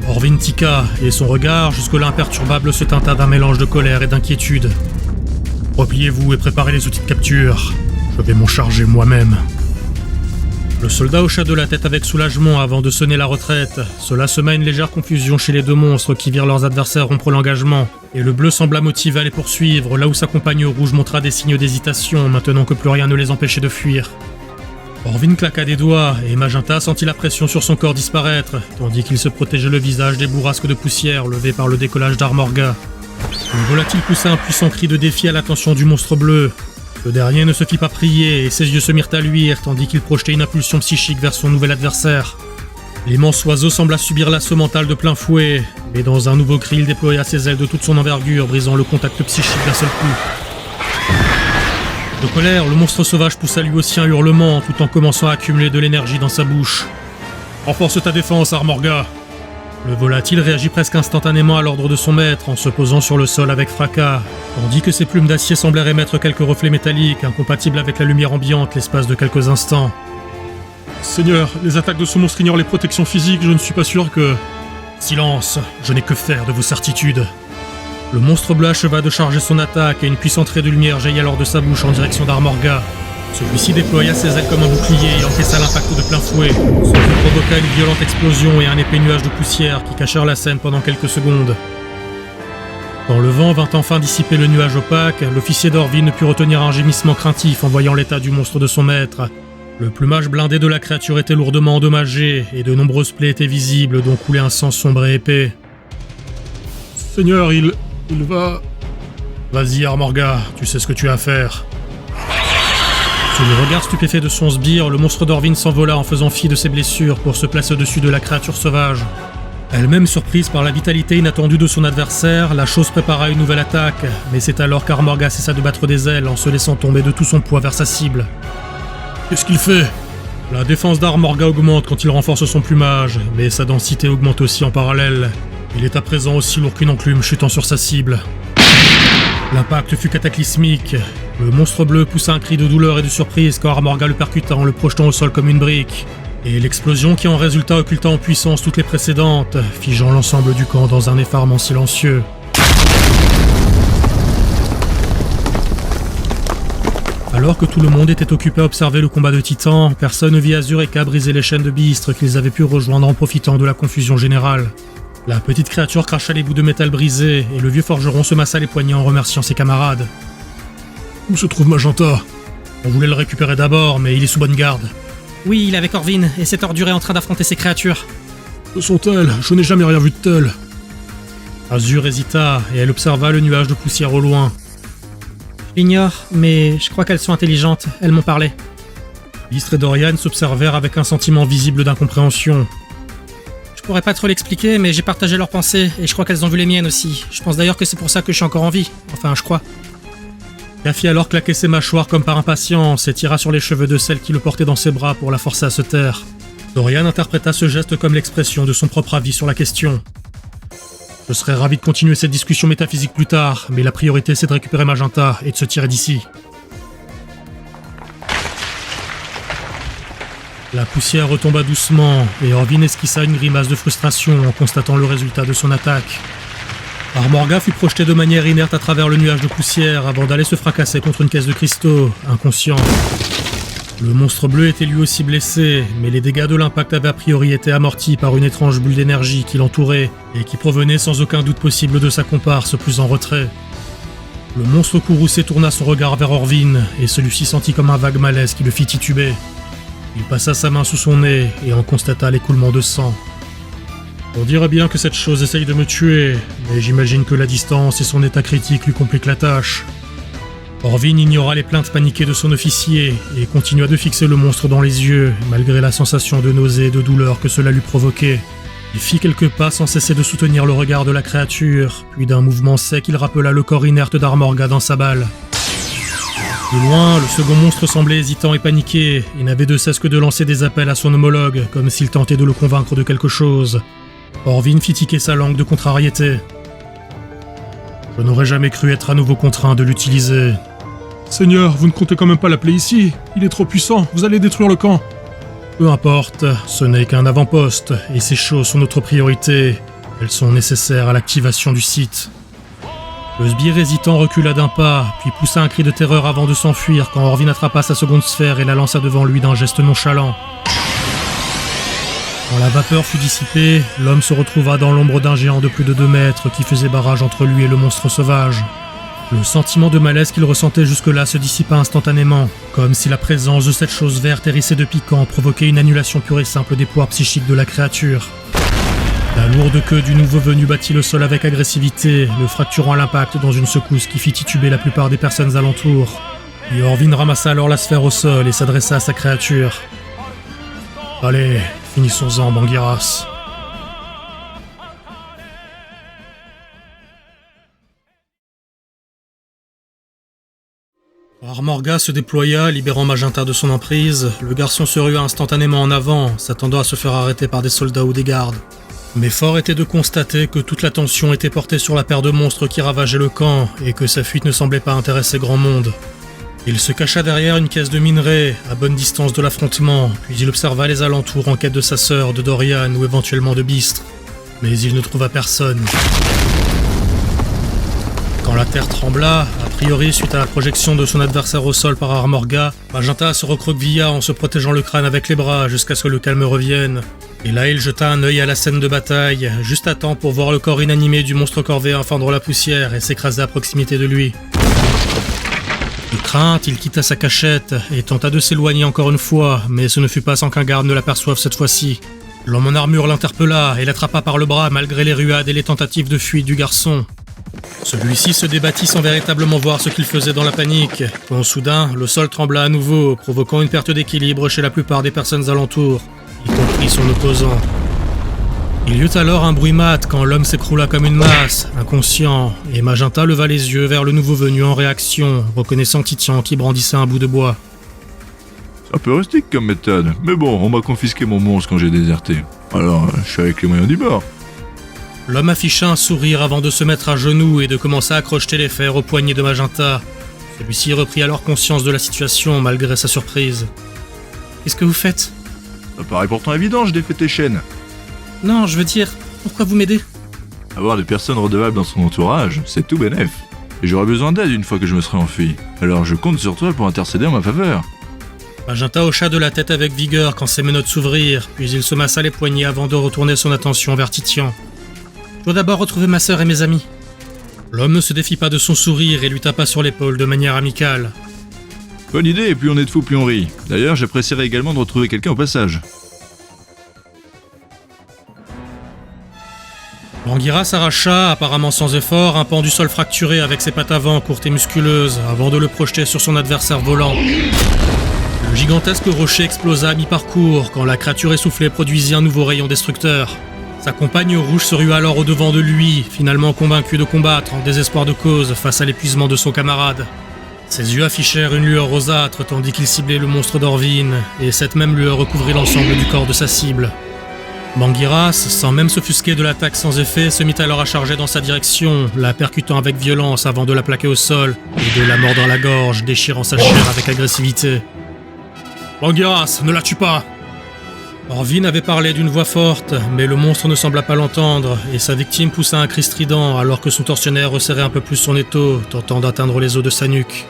Orvin tiqua, et son regard, jusque-là imperturbable, se teinta d'un mélange de colère et d'inquiétude. « Repliez-vous et préparez les outils de capture. Je vais m'en charger moi-même. » Le soldat hocha de la tête avec soulagement avant de sonner la retraite. Cela sema une légère confusion chez les deux monstres qui virent leurs adversaires rompre l'engagement, et le bleu sembla motivé à les poursuivre, là où sa compagne rouge montra des signes d'hésitation, maintenant que plus rien ne les empêchait de fuir. Orvin claqua des doigts, et Magenta sentit la pression sur son corps disparaître, tandis qu'il se protégeait le visage des bourrasques de poussière levées par le décollage d'Armorga. Le volatile poussa un puissant cri de défi à l'attention du monstre bleu. Le dernier ne se fit pas prier et ses yeux se mirent à luire tandis qu'il projetait une impulsion psychique vers son nouvel adversaire. L'immense oiseau sembla subir l'assaut mental de plein fouet, mais dans un nouveau cri il déploya ses ailes de toute son envergure, brisant le contact psychique d'un seul coup. De colère, le monstre sauvage poussa lui aussi un hurlement tout en commençant à accumuler de l'énergie dans sa bouche. « Renforce ta défense, Armorga !» Le volatile réagit presque instantanément à l'ordre de son maître en se posant sur le sol avec fracas, tandis que ses plumes d'acier semblèrent émettre quelques reflets métalliques incompatibles avec la lumière ambiante l'espace de quelques instants. « Seigneur, les attaques de ce monstre ignorent les protections physiques, je ne suis pas sûr que... » « Silence, je n'ai que faire de vos certitudes. » Le monstre bleu acheva de charger son attaque et une puissante raie de lumière jaillit alors de sa bouche en direction d'Armorga. Celui-ci déploya ses ailes comme un bouclier et encaissa l'impact de plein fouet, ce qui provoqua une violente explosion et un épais nuage de poussière qui cachèrent la scène pendant quelques secondes. Quand le vent vint enfin dissiper le nuage opaque, l'officier d'Orvin ne put retenir un gémissement craintif en voyant l'état du monstre de son maître. Le plumage blindé de la créature était lourdement endommagé et de nombreuses plaies étaient visibles dont coulait un sang sombre et épais. « Seigneur, il va... » « Vas-y, Armorga, tu sais ce que tu as à faire. » Sous le regard stupéfait de son sbire, le monstre d'Orvin s'envola en faisant fi de ses blessures pour se placer au-dessus de la créature sauvage. Elle-même surprise par la vitalité inattendue de son adversaire, la chose prépara une nouvelle attaque, mais c'est alors qu'Armorga cessa de battre des ailes en se laissant tomber de tout son poids vers sa cible. Qu'est-ce qu'il fait ? La défense d'Armorga augmente quand il renforce son plumage, mais sa densité augmente aussi en parallèle. Il est à présent aussi lourd qu'une enclume chutant sur sa cible. L'impact fut cataclysmique. Le monstre bleu poussa un cri de douleur et de surprise quand Armorga le percuta en le projetant au sol comme une brique. Et l'explosion qui en résulta occulta en puissance toutes les précédentes, figeant l'ensemble du camp dans un effarement silencieux. Alors que tout le monde était occupé à observer le combat de titans, personne ne vit Azureka briser les chaînes de bistres qu'ils avaient pu rejoindre en profitant de la confusion générale. La petite créature cracha les bouts de métal brisés, et le vieux forgeron se massa les poignets en remerciant ses camarades. Où se trouve Magenta ? On voulait le récupérer d'abord, mais il est sous bonne garde. Oui, il est avec Orvin, et cette ordure est en train d'affronter ces créatures. Que sont-elles ? Je n'ai jamais rien vu de tel. Azur hésita, et elle observa le nuage de poussière au loin. Je l'ignore, mais je crois qu'elles sont intelligentes, elles m'ont parlé. Bistre et Dorian s'observèrent avec un sentiment visible d'incompréhension. Je pourrais pas trop l'expliquer, mais j'ai partagé leurs pensées, et je crois qu'elles ont vu les miennes aussi. Je pense d'ailleurs que c'est pour ça que je suis encore en vie. Enfin, je crois. Kafi alors claquait ses mâchoires comme par impatience et tira sur les cheveux de celle qui le portait dans ses bras pour la forcer à se taire. Dorian interpréta ce geste comme l'expression de son propre avis sur la question. Je serais ravi de continuer cette discussion métaphysique plus tard, mais la priorité c'est de récupérer Magenta et de se tirer d'ici. La poussière retomba doucement, et Orvin esquissa une grimace de frustration en constatant le résultat de son attaque. Armorga fut projeté de manière inerte à travers le nuage de poussière avant d'aller se fracasser contre une caisse de cristaux, inconscient. Le monstre bleu était lui aussi blessé, mais les dégâts de l'impact avaient a priori été amortis par une étrange bulle d'énergie qui l'entourait et qui provenait sans aucun doute possible de sa comparse plus en retrait. Le monstre courroucé tourna son regard vers Orvin, et celui-ci sentit comme un vague malaise qui le fit tituber. Il passa sa main sous son nez et en constata l'écoulement de sang. On dirait bien que cette chose essaye de me tuer, mais j'imagine que la distance et son état critique lui compliquent la tâche. Orvin ignora les plaintes paniquées de son officier et continua de fixer le monstre dans les yeux, malgré la sensation de nausée et de douleur que cela lui provoquait. Il fit quelques pas sans cesser de soutenir le regard de la créature, puis d'un mouvement sec il rappela le corps inerte d'Armorga dans sa balle. De loin, le second monstre semblait hésitant et paniqué, et n'avait de cesse que de lancer des appels à son homologue, comme s'il tentait de le convaincre de quelque chose. Orvin fit tiquer sa langue de contrariété. Je n'aurais jamais cru être à nouveau contraint de l'utiliser. Seigneur, vous ne comptez quand même pas l'appeler ici. Il est trop puissant, vous allez détruire le camp. Peu importe, ce n'est qu'un avant-poste, et ces choses sont notre priorité. Elles sont nécessaires à l'activation du site. Le sbire hésitant recula d'un pas, puis poussa un cri de terreur avant de s'enfuir quand Orvin attrapa sa seconde sphère et la lança devant lui d'un geste nonchalant. Quand la vapeur fut dissipée, l'homme se retrouva dans l'ombre d'un géant de plus de 2 mètres qui faisait barrage entre lui et le monstre sauvage. Le sentiment de malaise qu'il ressentait jusque-là se dissipa instantanément, comme si la présence de cette chose verte hérissée de piquant provoquait une annulation pure et simple des pouvoirs psychiques de la créature. La lourde queue du nouveau venu battit le sol avec agressivité, le fracturant à l'impact dans une secousse qui fit tituber la plupart des personnes alentour. Et Orvin ramassa alors la sphère au sol et s'adressa à sa créature. « Allez, finissons-en, Bangiras. » Armorga se déploya, libérant Magenta de son emprise. Le garçon se rua instantanément en avant, s'attendant à se faire arrêter par des soldats ou des gardes. Mais fort était de constater que toute l'attention était portée sur la paire de monstres qui ravageaient le camp, et que sa fuite ne semblait pas intéresser grand monde. Il se cacha derrière une caisse de minerai, à bonne distance de l'affrontement, puis il observa les alentours en quête de sa sœur, de Dorian ou éventuellement de Bistre. Mais il ne trouva personne. Quand la terre trembla, a priori suite à la projection de son adversaire au sol par Armorga, Magenta se recroquevilla en se protégeant le crâne avec les bras jusqu'à ce que le calme revienne. Et là, il jeta un œil à la scène de bataille, juste à temps pour voir le corps inanimé du monstre corvéen fendre la poussière et s'écraser à proximité de lui. De crainte, il quitta sa cachette et tenta de s'éloigner encore une fois, mais ce ne fut pas sans qu'un garde ne l'aperçoive cette fois-ci. L'homme en armure l'interpella et l'attrapa par le bras malgré les ruades et les tentatives de fuite du garçon. Celui-ci se débattit sans véritablement voir ce qu'il faisait dans la panique, quand soudain, le sol trembla à nouveau, provoquant une perte d'équilibre chez la plupart des personnes alentours, y compris son opposant. Il y eut alors un bruit mat quand l'homme s'écroula comme une masse, inconscient, et Magenta leva les yeux vers le nouveau venu en réaction, reconnaissant Titian qui brandissait un bout de bois. C'est un peu rustique comme méthode, mais bon, on m'a confisqué mon monstre quand j'ai déserté. Alors, je suis avec les moyens du bord. L'homme afficha un sourire avant de se mettre à genoux et de commencer à crocheter les fers au poignet de Magenta. Celui-ci reprit alors conscience de la situation malgré sa surprise. « Qu'est-ce que vous faites ?» Ça paraît pourtant évident, je défais tes chaînes. Non, je veux dire, pourquoi vous m'aidez? Avoir des personnes redevables dans son entourage, c'est tout bénef. Et j'aurai besoin d'aide une fois que je me serai enfui. Alors je compte sur toi pour intercéder en ma faveur. Magenta hocha de la tête avec vigueur quand ses menottes s'ouvrirent, puis il se massa les poignets avant de retourner son attention vers Titian. « Je dois d'abord retrouver ma sœur et mes amis. » L'homme ne se défit pas de son sourire et lui tapa sur l'épaule de manière amicale. Bonne idée, et plus on est de fous, plus on rit. D'ailleurs, j'apprécierais également de retrouver quelqu'un au passage. Bangira s'arracha, apparemment sans effort, un pan du sol fracturé avec ses pattes avant courtes et musculeuses, avant de le projeter sur son adversaire volant. Le gigantesque rocher explosa à mi-parcours quand la créature essoufflée produisit un nouveau rayon destructeur. Sa compagne rouge se rua alors au-devant de lui, finalement convaincu de combattre en désespoir de cause face à l'épuisement de son camarade. Ses yeux affichèrent une lueur rosâtre tandis qu'il ciblait le monstre d'Orvin, et cette même lueur recouvrit l'ensemble du corps de sa cible. Bangiras, sans même s'offusquer de l'attaque sans effet, se mit alors à charger dans sa direction, la percutant avec violence avant de la plaquer au sol et de la mordre à la gorge, déchirant sa chair avec agressivité. « Bangiras, ne la tue pas !» Orvin avait parlé d'une voix forte, mais le monstre ne sembla pas l'entendre, et sa victime poussa un cri strident alors que son tortionnaire resserrait un peu plus son étau, tentant d'atteindre les os de sa nuque.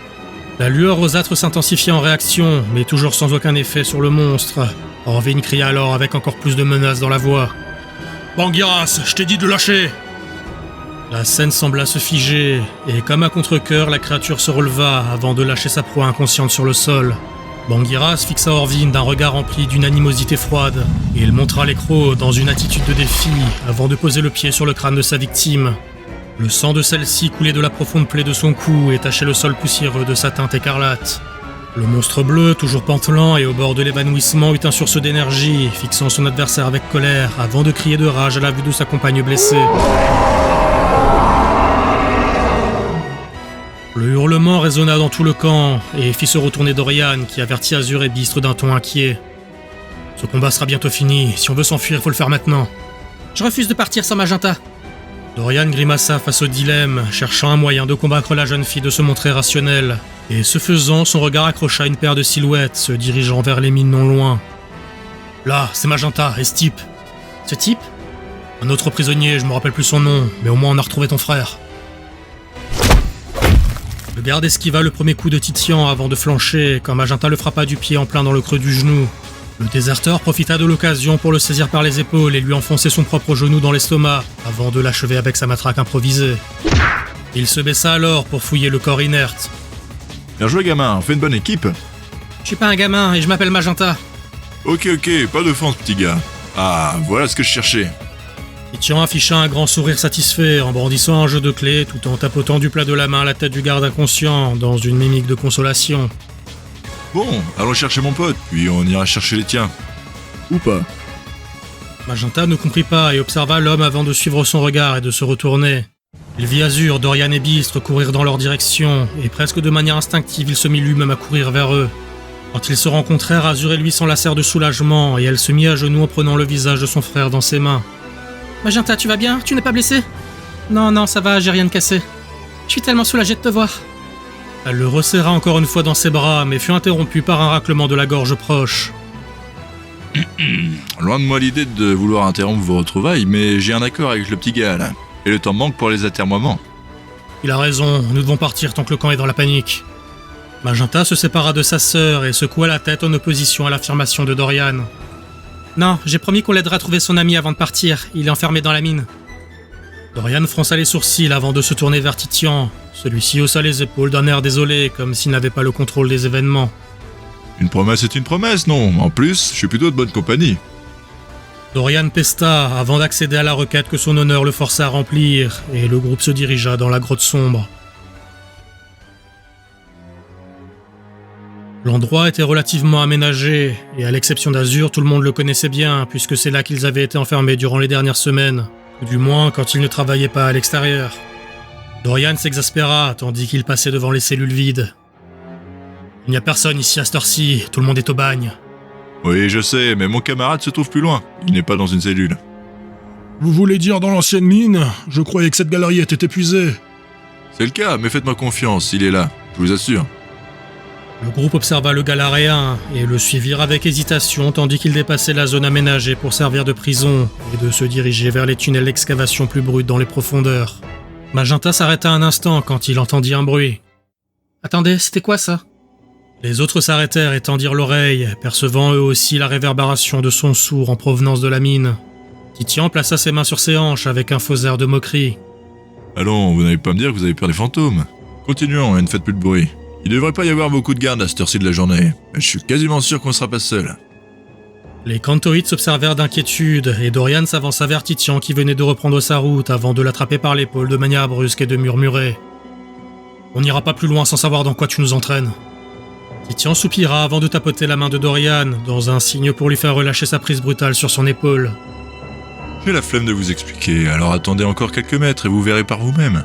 La lueur rosâtre s'intensifiait en réaction, mais toujours sans aucun effet sur le monstre. Orvin cria alors avec encore plus de menace dans la voix. « Bangiras, je t'ai dit de lâcher !» La scène sembla se figer, et comme à contre-cœur, la créature se releva avant de lâcher sa proie inconsciente sur le sol. Bangiras fixa Orvin d'un regard rempli d'une animosité froide, et il montra les crocs dans une attitude de défi avant de poser le pied sur le crâne de sa victime. Le sang de celle-ci coulait de la profonde plaie de son cou et tachait le sol poussiéreux de sa teinte écarlate. Le monstre bleu, toujours pantelant et au bord de l'évanouissement, eut un sursaut d'énergie, fixant son adversaire avec colère avant de crier de rage à la vue de sa compagne blessée. Le hurlement résonna dans tout le camp et fit se retourner Dorian qui avertit Azur et Bistre d'un ton inquiet. « Ce combat sera bientôt fini, si on veut s'enfuir, faut le faire maintenant. » « Je refuse de partir sans Magenta. » Dorian grimaça face au dilemme, cherchant un moyen de convaincre la jeune fille de se montrer rationnelle, et ce faisant, son regard accrocha une paire de silhouettes se dirigeant vers les mines non loin. « Là, c'est Magenta et ce type. »« Ce type ?» Un autre prisonnier, je me rappelle plus son nom, mais au moins on a retrouvé ton frère. Le garde esquiva le premier coup de Titian avant de flancher, quand Magenta le frappa du pied en plein dans le creux du genou. Le déserteur profita de l'occasion pour le saisir par les épaules et lui enfoncer son propre genou dans l'estomac, avant de l'achever avec sa matraque improvisée. Il se baissa alors pour fouiller le corps inerte. Bien joué gamin, on fait une bonne équipe. Je suis pas un gamin et je m'appelle Magenta. Ok, pas d'offense petit gars. Ah, voilà ce que je cherchais. Titian afficha un grand sourire satisfait en brandissant un jeu de clés tout en tapotant du plat de la main la tête du garde inconscient dans une mimique de consolation. Bon, allons chercher mon pote, puis on ira chercher les tiens. Ou pas. Magenta ne comprit pas et observa l'homme avant de suivre son regard et de se retourner. Il vit Azur, Dorian et Bistre courir dans leur direction, et presque de manière instinctive il se mit lui-même à courir vers eux. Quand ils se rencontrèrent, Azur et lui s'enlacèrent de soulagement, et elle se mit à genoux en prenant le visage de son frère dans ses mains. « Magenta, tu vas bien? Tu n'es pas blessé ?»« Non, ça va, j'ai rien de cassé. Je suis tellement soulagée de te voir. » Elle le resserra encore une fois dans ses bras, mais fut interrompue par un raclement de la gorge proche. Loin de moi l'idée de vouloir interrompre vos retrouvailles, mais j'ai un accord avec le petit gars là, et le temps manque pour les atermoiements. Il a raison, nous devons partir tant que le camp est dans la panique. Magenta se sépara de sa sœur et secoua la tête en opposition à l'affirmation de Dorian. Non, j'ai promis qu'on l'aiderait à trouver son ami avant de partir, il est enfermé dans la mine. Dorian fronça les sourcils avant de se tourner vers Titian. Celui-ci haussa les épaules d'un air désolé, comme s'il n'avait pas le contrôle des événements. Une promesse est une promesse, non? En plus, je suis plutôt de bonne compagnie. Dorian pesta avant d'accéder à la requête que son honneur le força à remplir, et le groupe se dirigea dans la grotte sombre. L'endroit était relativement aménagé, et à l'exception d'Azur, tout le monde le connaissait bien, puisque c'est là qu'ils avaient été enfermés durant les dernières semaines, ou du moins quand ils ne travaillaient pas à l'extérieur. Dorian s'exaspéra, tandis qu'il passait devant les cellules vides. « Il n'y a personne ici à cette heure-ci, tout le monde est au bagne. » Oui, je sais, mais mon camarade se trouve plus loin. Il n'est pas dans une cellule. Vous voulez dire dans l'ancienne mine? Je croyais que cette galerie était épuisée. C'est le cas, mais faites-moi confiance, il est là, je vous assure. Le groupe observa le Galaréen et le suivirent avec hésitation tandis qu'il dépassait la zone aménagée pour servir de prison et de se diriger vers les tunnels d'excavation plus bruts dans les profondeurs. Magenta s'arrêta un instant quand il entendit un bruit. « Attendez, c'était quoi ça ?» Les autres s'arrêtèrent et tendirent l'oreille, percevant eux aussi la réverbération de sons sourds en provenance de la mine. Titian plaça ses mains sur ses hanches avec un faux air de moquerie. « Allons, vous n'allez pas me dire que vous avez peur des fantômes. Continuons et ne faites plus de bruit. Il devrait pas y avoir beaucoup de gardes à cette heure-ci de la journée, mais je suis quasiment sûr qu'on ne sera pas seul. » Les Cantoïdes s'observèrent d'inquiétude, et Dorian s'avança vers Titian qui venait de reprendre sa route avant de l'attraper par l'épaule de manière brusque et de murmurer. « On n'ira pas plus loin sans savoir dans quoi tu nous entraînes. » Titian soupira avant de tapoter la main de Dorian, dans un signe pour lui faire relâcher sa prise brutale sur son épaule. « J'ai la flemme de vous expliquer, alors attendez encore quelques mètres et vous verrez par vous-même. »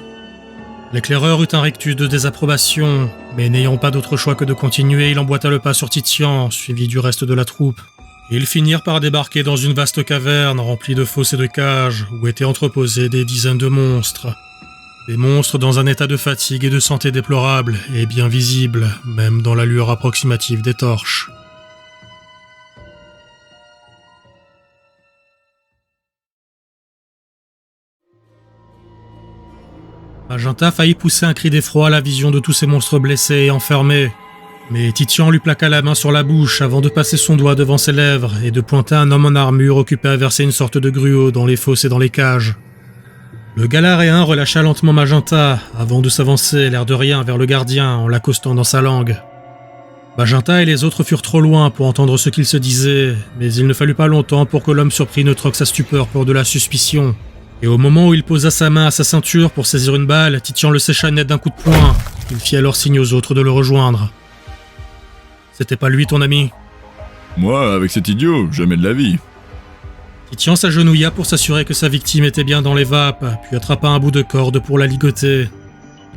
L'éclaireur eut un rictus de désapprobation, mais n'ayant pas d'autre choix que de continuer, il emboîta le pas sur Titian, suivi du reste de la troupe. Ils finirent par débarquer dans une vaste caverne remplie de fosses et de cages, où étaient entreposés des dizaines de monstres. Des monstres dans un état de fatigue et de santé déplorable, et bien visibles, même dans la lueur approximative des torches. Magenta faillit pousser un cri d'effroi à la vision de tous ces monstres blessés et enfermés. Mais Titian lui plaqua la main sur la bouche avant de passer son doigt devant ses lèvres et de pointer un homme en armure occupé à verser une sorte de gruau dans les fosses et dans les cages. Le Galaréen relâcha lentement Magenta avant de s'avancer, l'air de rien, vers le gardien en l'accostant dans sa langue. Magenta et les autres furent trop loin pour entendre ce qu'ils se disaient, mais il ne fallut pas longtemps pour que l'homme surpris ne troque sa stupeur pour de la suspicion. Et au moment où il posa sa main à sa ceinture pour saisir une balle, Titian le sécha net d'un coup de poing. Il fit alors signe aux autres de le rejoindre. « C'était pas lui ton ami ?» Moi, avec cet idiot, jamais de la vie. Titian s'agenouilla pour s'assurer que sa victime était bien dans les vapes, puis attrapa un bout de corde pour la ligoter.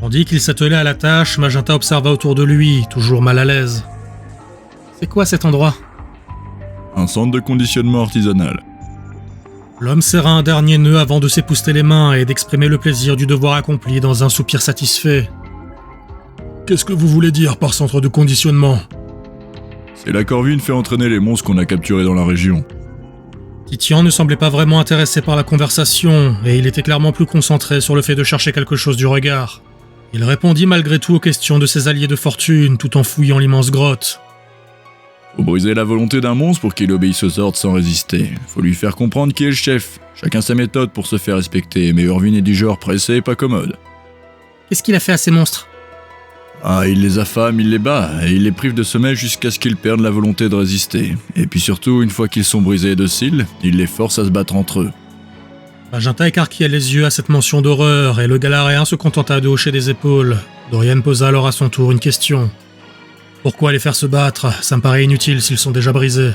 Tandis qu'il s'attelait à la tâche, Magenta observa autour de lui, toujours mal à l'aise. « C'est quoi cet endroit ?» Un centre de conditionnement artisanal. L'homme serra un dernier nœud avant de s'épousseter les mains et d'exprimer le plaisir du devoir accompli dans un soupir satisfait. « Qu'est-ce que vous voulez dire par centre de conditionnement ?» C'est la corvine fait entraîner les monstres qu'on a capturés dans la région. Titian ne semblait pas vraiment intéressé par la conversation, et il était clairement plus concentré sur le fait de chercher quelque chose du regard. Il répondit malgré tout aux questions de ses alliés de fortune, tout en fouillant l'immense grotte. Faut briser la volonté d'un monstre pour qu'il obéisse aux ordres sans résister. Faut lui faire comprendre qui est le chef. Chacun sa méthode pour se faire respecter, mais Irvine est du genre pressé et pas commode. Qu'est-ce qu'il a fait à ces monstres ? Ah, il les affame, il les bat, et il les prive de sommeil jusqu'à ce qu'ils perdent la volonté de résister. Et puis surtout, une fois qu'ils sont brisés et dociles, il les force à se battre entre eux. Magenta écarquilla les yeux à cette mention d'horreur, et le Galaréen se contenta de hocher des épaules. Dorian posa alors à son tour une question. Pourquoi les faire se battre ? Ça me paraît inutile s'ils sont déjà brisés.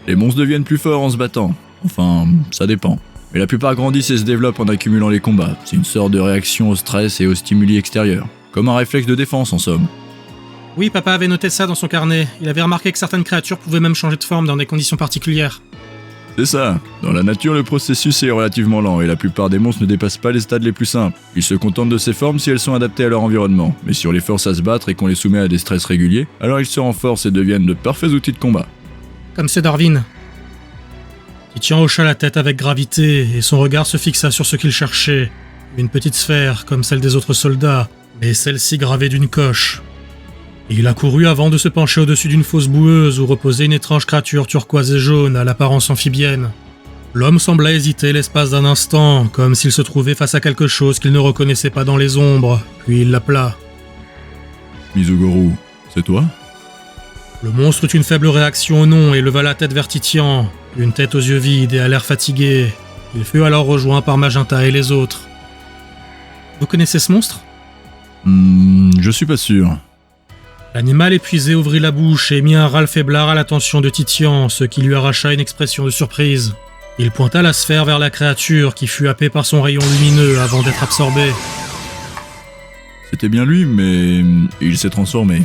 Les monstres deviennent plus forts en se battant. Enfin, ça dépend. Mais la plupart grandissent et se développent en accumulant les combats. C'est une sorte de réaction au stress et aux stimuli extérieurs. Comme un réflexe de défense en somme. Oui, papa avait noté ça dans son carnet. Il avait remarqué que certaines créatures pouvaient même changer de forme dans des conditions particulières. C'est ça. Dans la nature, le processus est relativement lent et la plupart des monstres ne dépassent pas les stades les plus simples. Ils se contentent de ces formes si elles sont adaptées à leur environnement. Mais si on les force à se battre et qu'on les soumet à des stress réguliers, alors ils se renforcent et deviennent de parfaits outils de combat. Comme ceux d'Orvin. Titian hocha la tête avec gravité et son regard se fixa sur ce qu'il cherchait. Une petite sphère, comme celle des autres soldats, mais celle-ci gravée d'une coche. Il accourut avant de se pencher au-dessus d'une fosse boueuse où reposait une étrange créature turquoise et jaune à l'apparence amphibienne. L'homme sembla hésiter l'espace d'un instant, comme s'il se trouvait face à quelque chose qu'il ne reconnaissait pas dans les ombres, puis il l'appela. « Mizugoro, c'est toi ?» Le monstre eut une faible réaction au nom et leva la tête vers Titian, une tête aux yeux vides et à l'air fatigué. Il fut alors rejoint par Magenta et les autres. Vous connaissez ce monstre ? Je suis pas sûr. L'animal épuisé ouvrit la bouche et mit un râle faiblard à l'attention de Titian, ce qui lui arracha une expression de surprise. Il pointa la sphère vers la créature qui fut happée par son rayon lumineux avant d'être absorbée. C'était bien lui, mais il s'est transformé.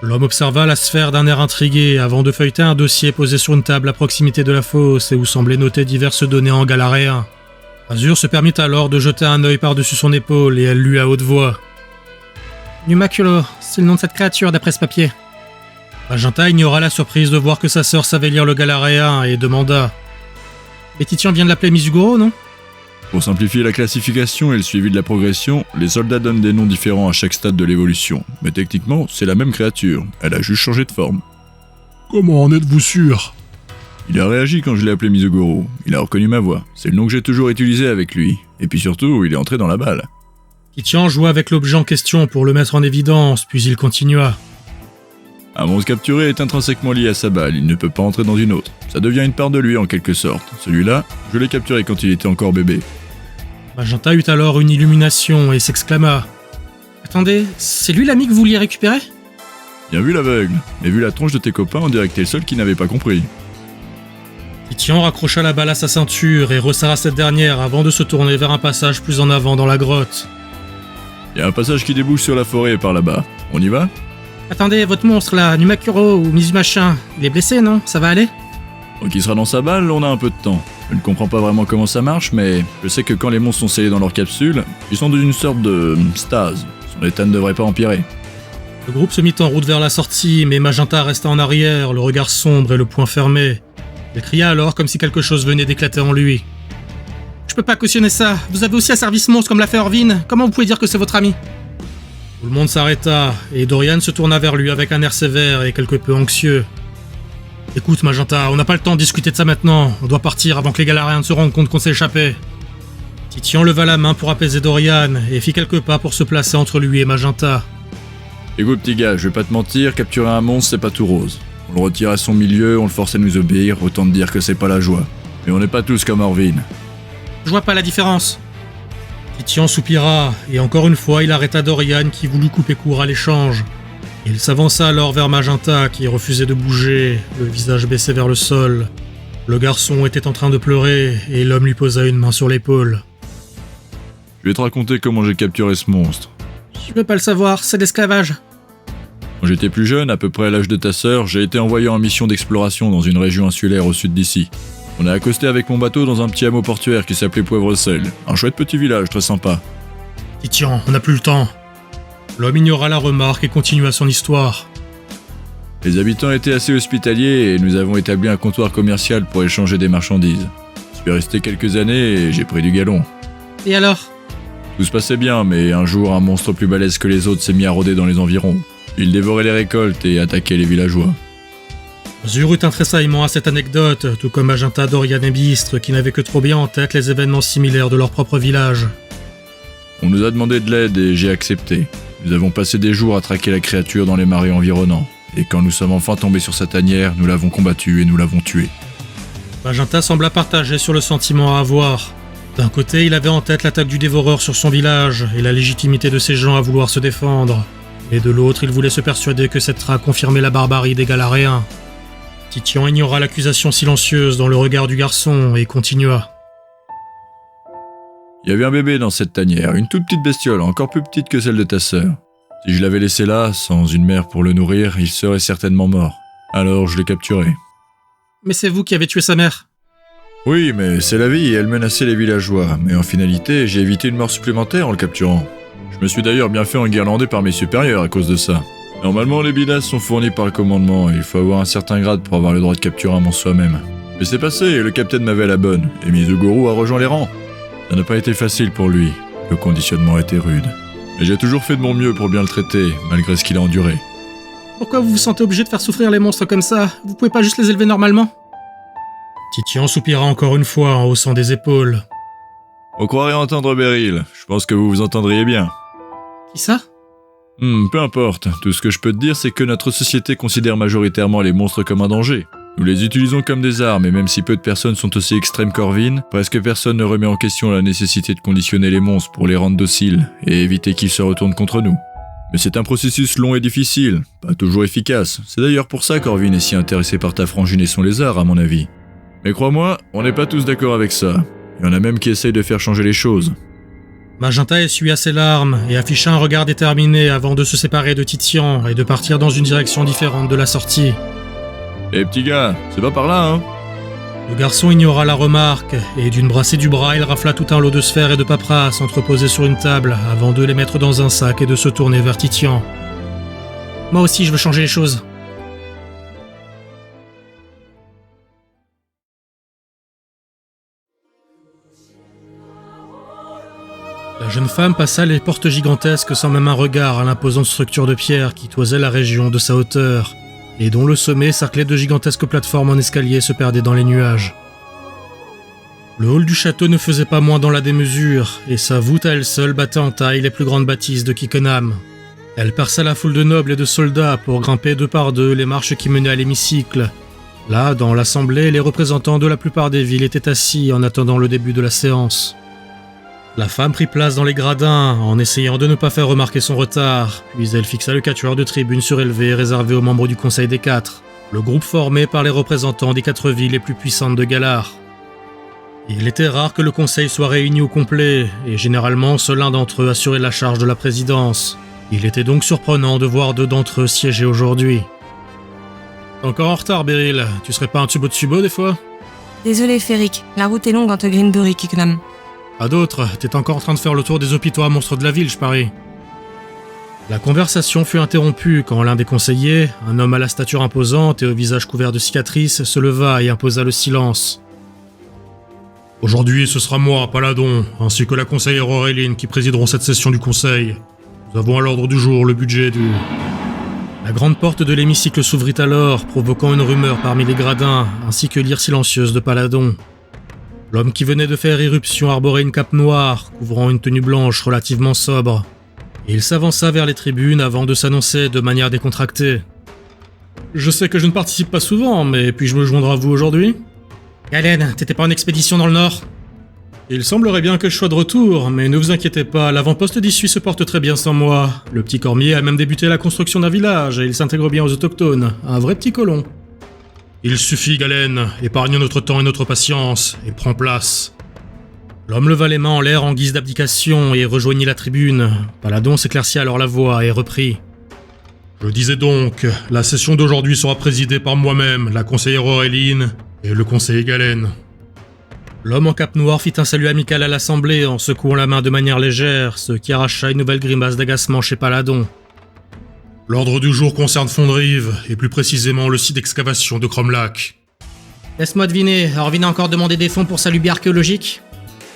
L'homme observa la sphère d'un air intrigué avant de feuilleter un dossier posé sur une table à proximité de la fosse et où semblaient noter diverses données en galaréen. Azur se permit alors de jeter un œil par-dessus son épaule et elle lut à haute voix. Numaculo, c'est le nom de cette créature d'après ce papier. Magenta ignora la surprise de voir que sa sœur savait lire le galaréen et demanda. Mais Titian vient de l'appeler Mizugoro, non? Pour simplifier la classification et le suivi de la progression, les soldats donnent des noms différents à chaque stade de l'évolution. Mais techniquement, c'est la même créature, elle a juste changé de forme. Comment en êtes-vous sûr? Il a réagi quand je l'ai appelé Mizugoro, il a reconnu ma voix, c'est le nom que j'ai toujours utilisé avec lui. Et puis surtout, il est entré dans la balle. Titian joua avec l'objet en question pour le mettre en évidence, puis il continua. Un monstre capturé est intrinsèquement lié à sa balle, il ne peut pas entrer dans une autre. Ça devient une part de lui en quelque sorte. Celui-là, je l'ai capturé quand il était encore bébé. Magenta eut alors une illumination et s'exclama. Attendez, c'est lui l'ami que vous vouliez récupérer? Bien vu l'aveugle, mais vu la tronche de tes copains, on dirait que t'es le seul qui n'avait pas compris. Titian raccrocha la balle à sa ceinture et resserra cette dernière avant de se tourner vers un passage plus en avant dans la grotte. Il y a un passage qui débouche sur la forêt par là-bas. On y va? Attendez, votre monstre là, Numakuro ou Mizumachin, il est blessé, non? Ça va aller? Donc il sera dans sa balle, on a un peu de temps. Je ne comprends pas vraiment comment ça marche, mais je sais que quand les monstres sont scellés dans leur capsule, ils sont dans une sorte de stase. Son état ne devrait pas empirer. Le groupe se mit en route vers la sortie, mais Magenta resta en arrière, le regard sombre et le poing fermé. Il cria alors comme si quelque chose venait d'éclater en lui. Je peux pas cautionner ça, vous avez aussi un service monstre comme l'a fait Orvin, comment vous pouvez dire que c'est votre ami? Tout le monde s'arrêta, et Dorian se tourna vers lui avec un air sévère et quelque peu anxieux. Écoute Magenta, on n'a pas le temps de discuter de ça maintenant, on doit partir avant que les Galariens ne se rendent compte qu'on s'est échappé. Titian leva la main pour apaiser Dorian et fit quelques pas pour se placer entre lui et Magenta. Écoute petit gars, je vais pas te mentir, capturer un monstre c'est pas tout rose. On le retire à son milieu, on le force à nous obéir, autant te dire que c'est pas la joie. Mais on n'est pas tous comme Orvin. Je vois pas la différence. Titian soupira, et encore une fois il arrêta Dorian qui voulut couper court à l'échange. Il s'avança alors vers Magenta qui refusait de bouger, le visage baissé vers le sol. Le garçon était en train de pleurer, et l'homme lui posa une main sur l'épaule. Je vais te raconter comment j'ai capturé ce monstre. Je veux pas le savoir, c'est de l'esclavage. Quand j'étais plus jeune, à peu près à l'âge de ta sœur, j'ai été envoyé en mission d'exploration dans une région insulaire au sud d'ici. On a accosté avec mon bateau dans un petit hameau portuaire qui s'appelait Poivre-Sel. Un chouette petit village, très sympa. Titian, on n'a plus le temps. L'homme ignora la remarque et continua son histoire. Les habitants étaient assez hospitaliers et nous avons établi un comptoir commercial pour échanger des marchandises. Je suis resté quelques années et j'ai pris du galon. Et alors? Tout se passait bien, mais un jour, un monstre plus balèze que les autres s'est mis à rôder dans les environs. Il dévorait les récoltes et attaquait les villageois. Azur eut un tressaillement à cette anecdote, tout comme Magenta, Dorian et Bistre, qui n'avaient que trop bien en tête les événements similaires de leur propre village. On nous a demandé de l'aide et j'ai accepté. Nous avons passé des jours à traquer la créature dans les marais environnants. Et quand nous sommes enfin tombés sur sa tanière, nous l'avons combattu et nous l'avons tué. Magenta sembla partager sur le sentiment à avoir. D'un côté, il avait en tête l'attaque du dévoreur sur son village et la légitimité de ses gens à vouloir se défendre. Et de l'autre, il voulait se persuader que cette traque confirmait la barbarie des Galaréens. Titian ignora l'accusation silencieuse dans le regard du garçon et continua. Il y avait un bébé dans cette tanière, une toute petite bestiole, encore plus petite que celle de ta sœur. Si je l'avais laissé là, sans une mère pour le nourrir, il serait certainement mort. Alors je l'ai capturé. Mais c'est vous qui avez tué sa mère. Oui, mais c'est la vie et elle menaçait les villageois. Mais en finalité, j'ai évité une mort supplémentaire en le capturant. Je me suis d'ailleurs bien fait enguirlander par mes supérieurs à cause de ça. Normalement, les bidas sont fournis par le commandement et il faut avoir un certain grade pour avoir le droit de capturer un monstre soi-même. Mais c'est passé et le capitaine m'avait à la bonne, et Mizugoro a rejoint les rangs. Ça n'a pas été facile pour lui, le conditionnement a été rude. Mais j'ai toujours fait de mon mieux pour bien le traiter, malgré ce qu'il a enduré. Pourquoi vous vous sentez obligé de faire souffrir les monstres comme ça? Vous pouvez pas juste les élever normalement? Titian soupira encore une fois en haussant des épaules. On croirait entendre Beryl, je pense que vous vous entendriez bien. Qui ça? Peu importe, tout ce que je peux te dire c'est que notre société considère majoritairement les monstres comme un danger. Nous les utilisons comme des armes et même si peu de personnes sont aussi extrêmes qu'Orvin, presque personne ne remet en question la nécessité de conditionner les monstres pour les rendre dociles et éviter qu'ils se retournent contre nous. Mais c'est un processus long et difficile, pas toujours efficace. C'est d'ailleurs pour ça qu'Orvin est si intéressé par ta frangine et son lézard, à mon avis. Mais crois-moi, on n'est pas tous d'accord avec ça. Il y en a même qui essayent de faire changer les choses. Magenta essuya ses larmes et afficha un regard déterminé avant de se séparer de Titian et de partir dans une direction différente de la sortie. Eh petit gars, c'est pas par là, hein? Le garçon ignora la remarque, et d'une brassée du bras, il rafla tout un lot de sphères et de paperasses entreposées sur une table, avant de les mettre dans un sac et de se tourner vers Titian. Moi aussi, je veux changer les choses. La jeune femme passa les portes gigantesques sans même un regard à l'imposante structure de pierre qui toisait la région de sa hauteur, et dont le sommet, cerclé de gigantesques plateformes en escalier, se perdait dans les nuages. Le hall du château ne faisait pas moins dans la démesure, et sa voûte à elle seule battait en taille les plus grandes bâtisses de Kikkenham. Elle perça la foule de nobles et de soldats pour grimper deux par deux les marches qui menaient à l'hémicycle. Là, dans l'assemblée, les représentants de la plupart des villes étaient assis en attendant le début de la séance. La femme prit place dans les gradins, en essayant de ne pas faire remarquer son retard, puis elle fixa le quatuor de tribunes surélevées réservé aux membres du Conseil des Quatre, le groupe formé par les représentants des 4 villes les plus puissantes de Galar. Il était rare que le Conseil soit réuni au complet, et généralement seul l'un d'entre eux assurait la charge de la présidence. Il était donc surprenant de voir 2 d'entre eux siéger aujourd'hui. « T'es encore en retard, Beryl. Tu serais pas un tubo des fois ?» Désolé, Féric. La route est longue entre Greenbury et Kikkenham. À d'autres, t'es encore en train de faire le tour des hôpitaux à monstres de la ville, je parie. La conversation fut interrompue quand l'un des conseillers, un homme à la stature imposante et au visage couvert de cicatrices, se leva et imposa le silence. Aujourd'hui, ce sera moi, Paladon, ainsi que la conseillère Auréline qui présideront cette session du conseil. Nous avons à l'ordre du jour le budget du... La grande porte de l'hémicycle s'ouvrit alors, provoquant une rumeur parmi les gradins, ainsi que l'ire silencieuse de Paladon. L'homme qui venait de faire irruption arborait une cape noire, couvrant une tenue blanche relativement sobre. Et il s'avança vers les tribunes avant de s'annoncer de manière décontractée. « Je sais que je ne participe pas souvent, mais puis-je me joindre à vous aujourd'hui ?» Galen, t'étais pas en expédition dans le nord? Il semblerait bien que je sois de retour, mais ne vous inquiétez pas, l'avant-poste d'Issui se porte très bien sans moi. Le petit Cormier a même débuté la construction d'un village et il s'intègre bien aux autochtones, un vrai petit colon. Il suffit, Galen, épargne notre temps et notre patience, et prends place. L'homme leva les mains en l'air en guise d'abdication et rejoignit la tribune. Paladon s'éclaircit alors la voix et reprit. Je disais donc, la session d'aujourd'hui sera présidée par moi-même, la conseillère Auréline, et le conseiller Galen. L'homme en cape noire fit un salut amical à l'assemblée en secouant la main de manière légère, ce qui arracha une nouvelle grimace d'agacement chez Paladon. L'ordre du jour concerne Fondrive, et plus précisément le site d'excavation de Cromlac. Laisse-moi deviner, Orvin a encore demandé des fonds pour sa lubie archéologique?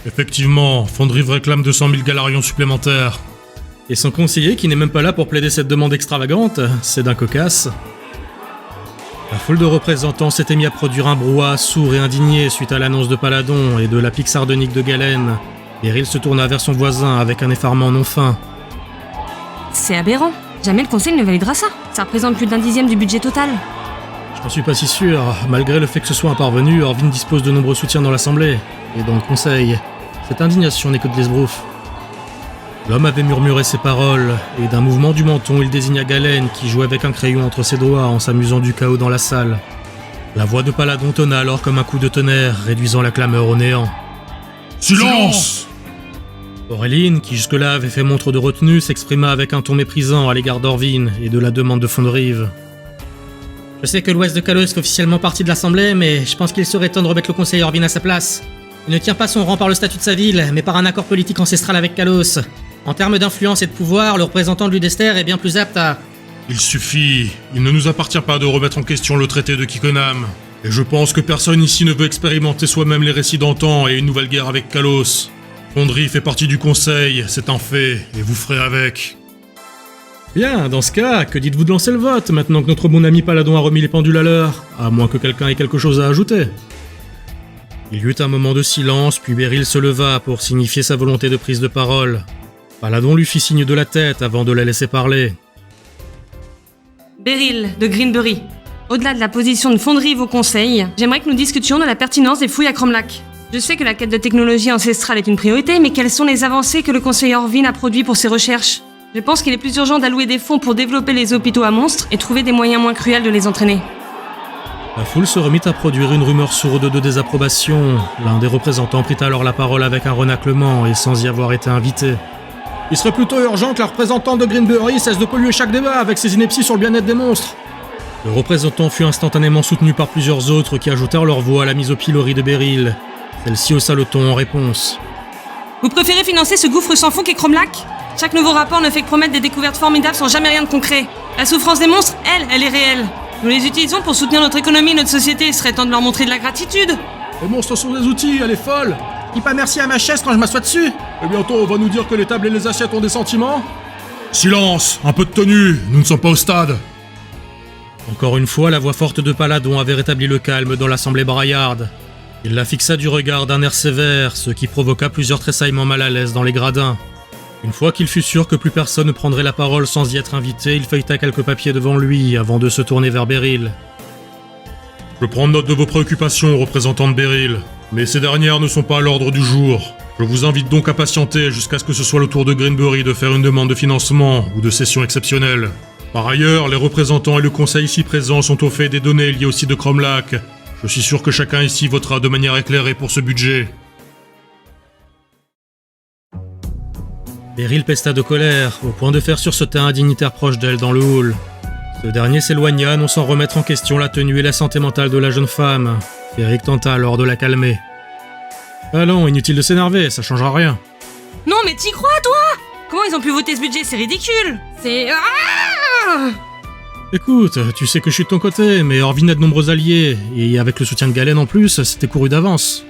Effectivement, Fondrive réclame 200 000 galarions supplémentaires. Et son conseiller, qui n'est même pas là pour plaider cette demande extravagante, c'est d'un cocasse. La foule de représentants s'était mis à produire un brouhaha sourd et indigné suite à l'annonce de Paladon et de la pique sardonique de Galen. Beryl se tourna vers son voisin avec un effarement non fin. C'est aberrant. Jamais le conseil ne validera ça. Ça représente plus d'1/10 du budget total. Je n'en suis pas si sûr. Malgré le fait que ce soit un parvenu, Orvin dispose de nombreux soutiens dans l'Assemblée et dans le Conseil. Cette indignation n'est que de l'esbrouf. L'homme avait murmuré ces paroles, et d'un mouvement du menton, il désigna Galen qui jouait avec un crayon entre ses doigts en s'amusant du chaos dans la salle. La voix de Paladon tonna alors comme un coup de tonnerre, réduisant la clameur au néant. Silence! Auréline, qui jusque-là avait fait montre de retenue, s'exprima avec un ton méprisant à l'égard d'Orvin et de la demande de Fondrive. Je sais que l'ouest de Kalos fait officiellement partie de l'Assemblée, mais je pense qu'il serait temps de remettre le conseiller Orvin à sa place. Il ne tient pas son rang par le statut de sa ville, mais par un accord politique ancestral avec Kalos. En termes d'influence et de pouvoir, le représentant de Ludester est bien plus apte à... Il suffit. Il ne nous appartient pas de remettre en question le traité de Kikkenham. Et je pense que personne ici ne veut expérimenter soi-même les récits d'antan et une nouvelle guerre avec Kalos. Fondry fait partie du conseil, c'est un fait, et vous ferez avec. Bien, dans ce cas, que dites-vous de lancer le vote, maintenant que notre bon ami Paladon a remis les pendules à l'heure, à moins que quelqu'un ait quelque chose à ajouter. Il y eut un moment de silence, puis Beryl se leva pour signifier sa volonté de prise de parole. Paladon lui fit signe de la tête avant de la laisser parler. Beryl, de Greenbury. Au-delà de la position de Fondrive au conseil, j'aimerais que nous discutions de la pertinence des fouilles à Cromlac. Je sais que la quête de technologie ancestrale est une priorité, mais quelles sont les avancées que le conseiller Orvin a produites pour ses recherches? Je pense qu'il est plus urgent d'allouer des fonds pour développer les hôpitaux à monstres et trouver des moyens moins cruels de les entraîner. La foule se remit à produire une rumeur sourde de désapprobation. L'un des représentants prit alors la parole avec un renaclement et sans y avoir été invité. Il serait plutôt urgent que la représentante de Greenbury cesse de polluer chaque débat avec ses inepties sur le bien-être des monstres. Le représentant fut instantanément soutenu par plusieurs autres qui ajoutèrent leur voix à la mise au pilori de Beryl. Celle-ci haussa le ton en réponse. Vous préférez financer ce gouffre sans fond qu'est Cromlac ? Chaque nouveau rapport ne fait que promettre des découvertes formidables sans jamais rien de concret. La souffrance des monstres, elle est réelle. Nous les utilisons pour soutenir notre économie et notre société. Il serait temps de leur montrer de la gratitude. Les monstres sont des outils, elle est folle. Dis pas merci à ma chaise quand je m'assois dessus. Et bientôt on va nous dire que les tables et les assiettes ont des sentiments. Silence, un peu de tenue, nous ne sommes pas au stade. Encore une fois, la voix forte de Paladon avait rétabli le calme dans l'assemblée braillarde. Il la fixa du regard d'un air sévère, ce qui provoqua plusieurs tressaillements mal à l'aise dans les gradins. Une fois qu'il fut sûr que plus personne ne prendrait la parole sans y être invité, il feuilleta quelques papiers devant lui avant de se tourner vers Beryl. Je prends note de vos préoccupations, représentant de Beryl, mais ces dernières ne sont pas à l'ordre du jour. Je vous invite donc à patienter jusqu'à ce que ce soit le tour de Greenbury de faire une demande de financement ou de cession exceptionnelle. Par ailleurs, les représentants et le conseil ici présents sont au fait des données liées au site de Cromlac. Je suis sûr que chacun ici votera de manière éclairée pour ce budget. Beryl pesta de colère, au point de faire sursauter un dignitaire proche d'elle dans le hall. Ce dernier s'éloigna, non sans remettre en question la tenue et la santé mentale de la jeune femme. Féric tenta alors de la calmer. « Allons, inutile de s'énerver, ça changera rien. » Non mais t'y crois toi ? Comment ils ont pu voter ce budget ? C'est ridicule. C'est... Écoute, tu sais que je suis de ton côté, mais Orvin a de nombreux alliés, et avec le soutien de Galen en plus, c'était couru d'avance.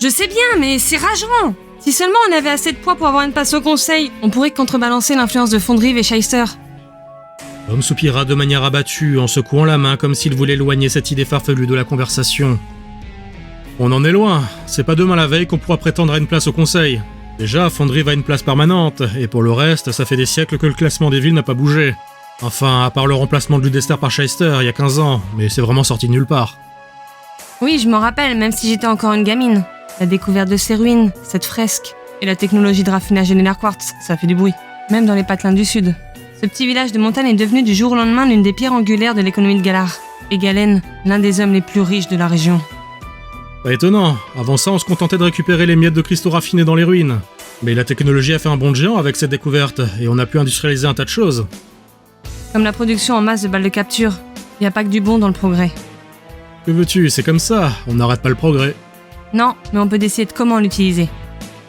Je sais bien, mais c'est rageant. Si seulement on avait assez de poids pour avoir une place au conseil, on pourrait contrebalancer l'influence de Fondrive et Shyster. L'homme soupira de manière abattue, en secouant la main comme s'il voulait éloigner cette idée farfelue de la conversation. On en est loin, c'est pas demain la veille qu'on pourra prétendre à une place au conseil. Déjà, Fondrive a une place permanente, et pour le reste, ça fait des siècles que le classement des villes n'a pas bougé. Enfin, à part le remplacement de Ludester par Shyster il y a 15 ans, mais c'est vraiment sorti de nulle part. Oui, je m'en rappelle, même si j'étais encore une gamine. La découverte de ces ruines, cette fresque, et la technologie de raffinage de l'air quartz, ça fait du bruit. Même dans les patelins du sud. Ce petit village de montagne est devenu du jour au lendemain l'une des pierres angulaires de l'économie de Galar. Et Galen, l'un des hommes les plus riches de la région. Pas étonnant, avant ça on se contentait de récupérer les miettes de cristaux raffinés dans les ruines. Mais la technologie a fait un bond de géant avec cette découverte, et on a pu industrialiser un tas de choses. Comme la production en masse de balles de capture. Y a pas que du bon dans le progrès. Que veux-tu, c'est comme ça, on n'arrête pas le progrès. Non, mais on peut décider de comment l'utiliser.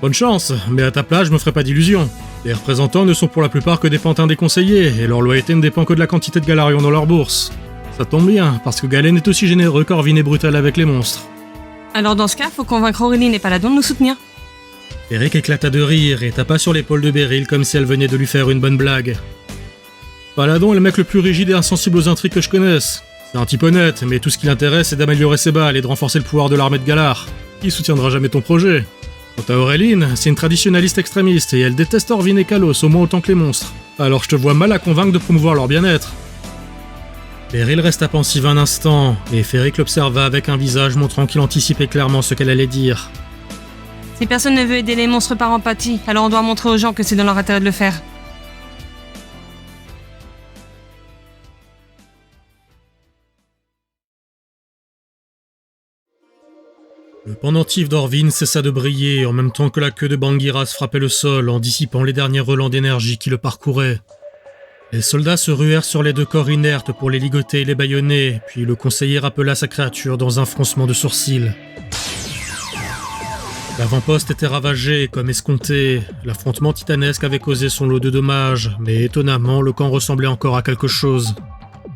Bonne chance, mais à ta place, je me ferai pas d'illusions. Les représentants ne sont pour la plupart que des pantins des conseillers, et leur loyauté ne dépend que de la quantité de Galarions dans leur bourse. Ça tombe bien, parce que Galen est aussi généreux qu'Orvin est brutal avec les monstres. Alors dans ce cas, faut convaincre Auréline et Paladon de nous soutenir. Eric éclata de rire et tapa sur l'épaule de Beryl comme si elle venait de lui faire une bonne blague. Paladon est le mec le plus rigide et insensible aux intrigues que je connaisse. C'est un type honnête, mais tout ce qui l'intéresse c'est d'améliorer ses balles et de renforcer le pouvoir de l'armée de Galar. Il soutiendra jamais ton projet. Quant à Auréline, c'est une traditionnaliste extrémiste et elle déteste Orvin et Kalos au moins autant que les monstres. Alors je te vois mal à convaincre de promouvoir leur bien-être. Beryl resta pensive un instant, et Féric l'observa avec un visage montrant qu'il anticipait clairement ce qu'elle allait dire. Si personne ne veut aider les monstres par empathie, alors on doit montrer aux gens que c'est dans leur intérêt de le faire. Le pendentif d'Orvin cessa de briller en même temps que la queue de Bangiras frappait le sol en dissipant les derniers relents d'énergie qui le parcouraient. Les soldats se ruèrent sur les deux corps inertes pour les ligoter et les bâillonner, puis le conseiller rappela sa créature dans un froncement de sourcils. L'avant-poste était ravagé, comme escompté. L'affrontement titanesque avait causé son lot de dommages, mais étonnamment, le camp ressemblait encore à quelque chose.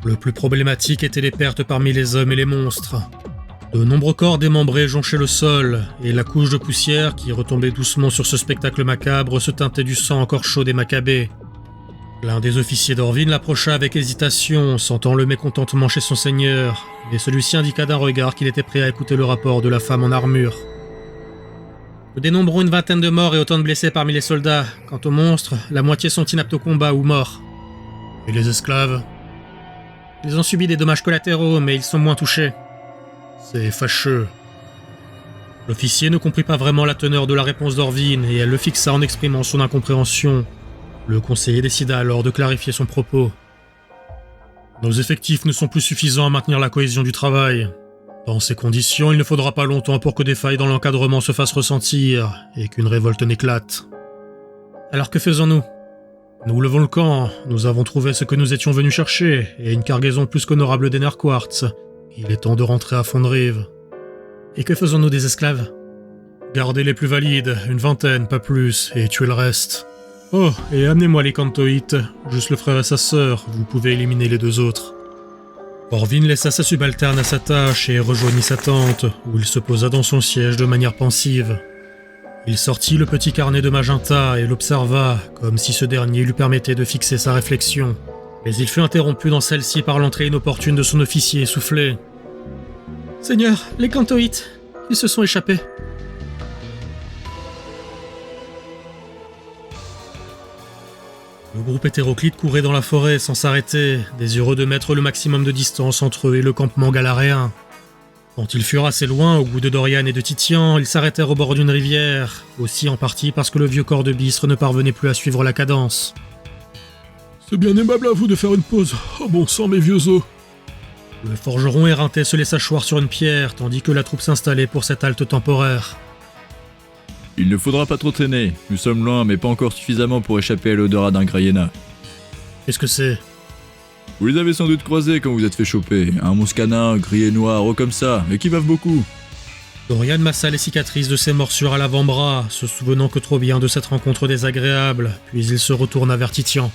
Le plus problématique étaient les pertes parmi les hommes et les monstres. De nombreux corps démembrés jonchaient le sol, et la couche de poussière qui retombait doucement sur ce spectacle macabre se teintait du sang encore chaud des Maccabées. L'un des officiers d'Orvin l'approcha avec hésitation, sentant le mécontentement chez son seigneur, et celui-ci indiqua d'un regard qu'il était prêt à écouter le rapport de la femme en armure. Nous dénombrons une 20aine de morts et autant de blessés parmi les soldats. Quant aux monstres, la moitié sont inaptes au combat ou morts. Et les esclaves ? Ils ont subi des dommages collatéraux, mais ils sont moins touchés. C'est fâcheux. L'officier ne comprit pas vraiment la teneur de la réponse d'Orvin, et elle le fixa en exprimant son incompréhension. Le conseiller décida alors de clarifier son propos. Nos effectifs ne sont plus suffisants à maintenir la cohésion du travail. Dans ces conditions, il ne faudra pas longtemps pour que des failles dans l'encadrement se fassent ressentir et qu'une révolte n'éclate. Alors que faisons-nous ? Nous levons le camp, nous avons trouvé ce que nous étions venus chercher, et une cargaison plus qu'honorable d'Enerquartz. Il est temps de rentrer à Fondrive. Et que faisons-nous des esclaves ? Gardez les plus valides, une vingtaine, pas plus, et tuez le reste. Oh, et amenez-moi les Cantoïtes, juste le frère et sa sœur, vous pouvez éliminer les 2 autres. Orvin laissa sa subalterne à sa tâche et rejoignit sa tente, où il se posa dans son siège de manière pensive. Il sortit le petit carnet de Magenta et l'observa, comme si ce dernier lui permettait de fixer sa réflexion. Mais il fut interrompu dans celle-ci par l'entrée inopportune de son officier essoufflé. « Seigneur, les Cantoïtes, ils se sont échappés. » Le groupe hétéroclite courait dans la forêt sans s'arrêter, désireux de mettre le maximum de distance entre eux et le campement galaréen. Quand ils furent assez loin, au bout de Dorian et de Titian, ils s'arrêtèrent au bord d'une rivière, aussi en partie parce que le vieux corps de Bistre ne parvenait plus à suivre la cadence. « C'est bien aimable à vous de faire une pause. Oh bon sang, mes vieux os !» Le forgeron éreinté se laissa choir sur une pierre, tandis que la troupe s'installait pour cette halte temporaire. « Il ne faudra pas trop traîner. Nous sommes loin, mais pas encore suffisamment pour échapper à l'odorat d'un Grayena. » Qu'est-ce que c'est ? Vous les avez sans doute croisés quand vous êtes fait choper. Un mouscanin, gris et noir, haut comme ça, mais qui bave beaucoup. Dorian massa les cicatrices de ses morsures à l'avant-bras, se souvenant que trop bien de cette rencontre désagréable, puis il se retourna vers Titian.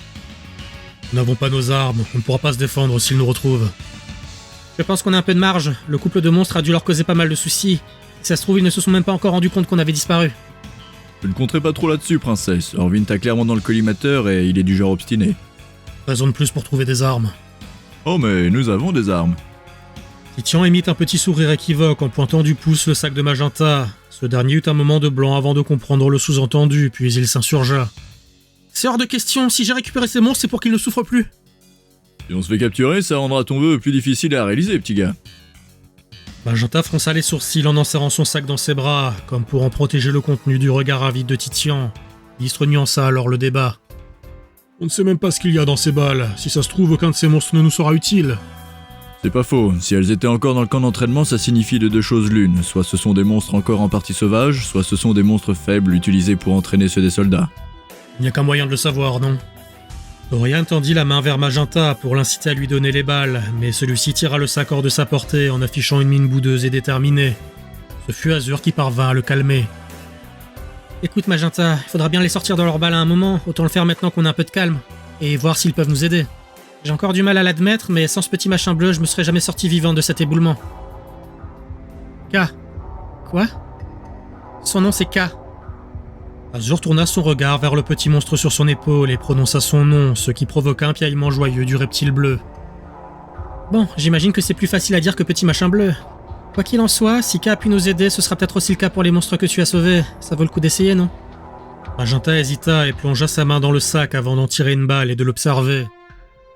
Nous n'avons pas nos armes, on ne pourra pas se défendre s'ils nous retrouvent. Je pense qu'on a un peu de marge. Le couple de monstres a dû leur causer pas mal de soucis. Si ça se trouve, ils ne se sont même pas encore rendus compte qu'on avait disparu. Je ne compterai pas trop là-dessus, princesse. Orvin t'a clairement dans le collimateur et il est du genre obstiné. Raison de plus pour trouver des armes. Oh mais nous avons des armes. Titian émit un petit sourire équivoque en pointant du pouce le sac de Magenta. Ce dernier eut un moment de blanc avant de comprendre le sous-entendu, puis il s'insurgea. C'est hors de question, si j'ai récupéré ces monstres, c'est pour qu'ils ne souffrent plus. Si on se fait capturer, ça rendra ton vœu plus difficile à réaliser, petit gars. Magenta fronça les sourcils en enserrant son sac dans ses bras, comme pour en protéger le contenu du regard avide de Titian. Bistre nuança alors le débat. On ne sait même pas ce qu'il y a dans ces balles. Si ça se trouve, aucun de ces monstres ne nous sera utile. C'est pas faux. Si elles étaient encore dans le camp d'entraînement, ça signifie de 2 choses l'une. Soit ce sont des monstres encore en partie sauvages, soit ce sont des monstres faibles utilisés pour entraîner ceux des soldats. Il n'y a qu'un moyen de le savoir, non ? Dorian tendit la main vers Magenta pour l'inciter à lui donner les balles, mais celui-ci tira le sac hors de sa portée en affichant une mine boudeuse et déterminée. Ce fut Azur qui parvint à le calmer. Écoute Magenta, il faudra bien les sortir de leur balle à un moment, autant le faire maintenant qu'on a un peu de calme, et voir s'ils peuvent nous aider. J'ai encore du mal à l'admettre, mais sans ce petit machin bleu, je me serais jamais sorti vivant de cet éboulement. K. Quoi ? Son nom c'est K. Azur tourna son regard vers le petit monstre sur son épaule et prononça son nom, ce qui provoqua un piaillement joyeux du reptile bleu. Bon, j'imagine que c'est plus facile à dire que petit machin bleu. Quoi qu'il en soit, si K a pu nous aider, ce sera peut-être aussi le cas pour les monstres que tu as sauvés. Ça vaut le coup d'essayer, non ? Magenta hésita et plongea sa main dans le sac avant d'en tirer une balle et de l'observer.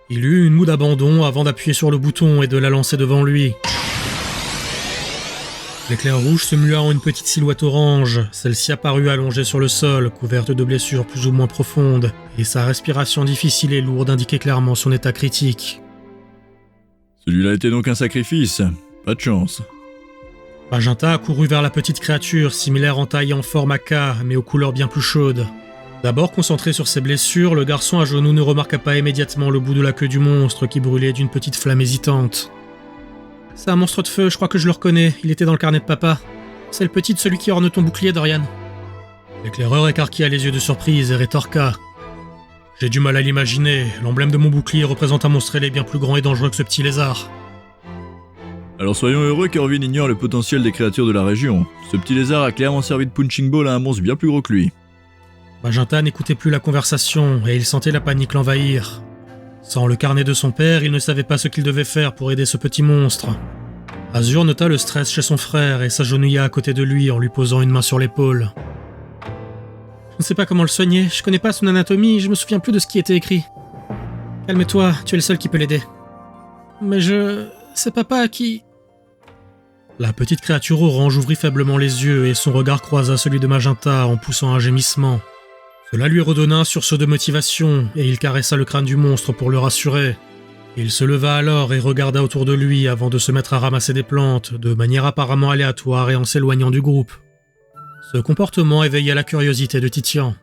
Il eut une moue d'abandon avant d'appuyer sur le bouton et de la lancer devant lui. L'éclair rouge se mua en une petite silhouette orange. Celle-ci apparut allongée sur le sol, couverte de blessures plus ou moins profondes, et sa respiration difficile et lourde indiquait clairement son état critique. Celui-là était donc un sacrifice. Pas de chance. Magenta accourut vers la petite créature, similaire en taille et en forme à K, mais aux couleurs bien plus chaudes. D'abord concentré sur ses blessures, le garçon à genoux ne remarqua pas immédiatement le bout de la queue du monstre qui brûlait d'une petite flamme hésitante. C'est un monstre de feu, je crois que je le reconnais, il était dans le carnet de papa. C'est le petit de celui qui orne ton bouclier, Dorian. L'éclaireur écarquilla les yeux de surprise et rétorqua. J'ai du mal à l'imaginer, l'emblème de mon bouclier représente un monstre ailé bien plus grand et dangereux que ce petit lézard. Alors soyons heureux qu'Orvin ignore le potentiel des créatures de la région. Ce petit lézard a clairement servi de punching ball à un monstre bien plus gros que lui. Magenta n'écoutait plus la conversation et il sentait la panique l'envahir. Sans le carnet de son père, il ne savait pas ce qu'il devait faire pour aider ce petit monstre. Azur nota le stress chez son frère et s'agenouilla à côté de lui en lui posant une main sur l'épaule. Je ne sais pas comment le soigner, je connais pas son anatomie, je me souviens plus de ce qui était écrit. Calme-toi, tu es le seul qui peut l'aider. Mais c'est papa qui... La petite créature orange ouvrit faiblement les yeux et son regard croisa celui de Magenta en poussant un gémissement. Cela lui redonna un sursaut de motivation, et il caressa le crâne du monstre pour le rassurer. Il se leva alors et regarda autour de lui avant de se mettre à ramasser des plantes, de manière apparemment aléatoire et en s'éloignant du groupe. Ce comportement éveilla la curiosité de Titian.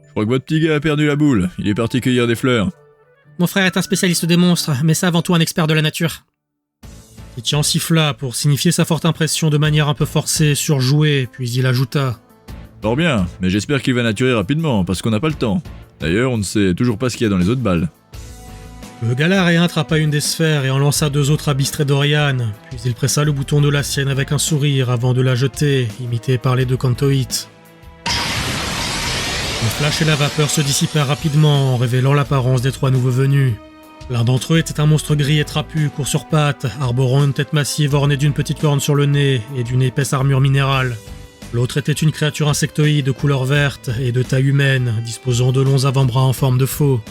Je crois que votre petit gars a perdu la boule, il est parti cueillir des fleurs. Mon frère est un spécialiste des monstres, mais c'est avant tout un expert de la nature. Titian siffla pour signifier sa forte impression de manière un peu forcée, surjouée, puis il ajouta « Fort bien, mais j'espère qu'il va naturer rapidement, parce qu'on n'a pas le temps. D'ailleurs, on ne sait toujours pas ce qu'il y a dans les autres balles. » Le Galaréen attrapa une des sphères et en lança 2 autres à Bistre et Dorian, puis il pressa le bouton de la sienne avec un sourire avant de la jeter, imité par les 2 Cantoïtes. Le flash et la vapeur se dissipèrent rapidement en révélant l'apparence des 3 nouveaux venus. L'un d'entre eux était un monstre gris et trapu, court sur pattes, arborant une tête massive ornée d'une petite corne sur le nez et d'une épaisse armure minérale. L'autre était une créature insectoïde de couleur verte et de taille humaine, disposant de longs avant-bras en forme de faux.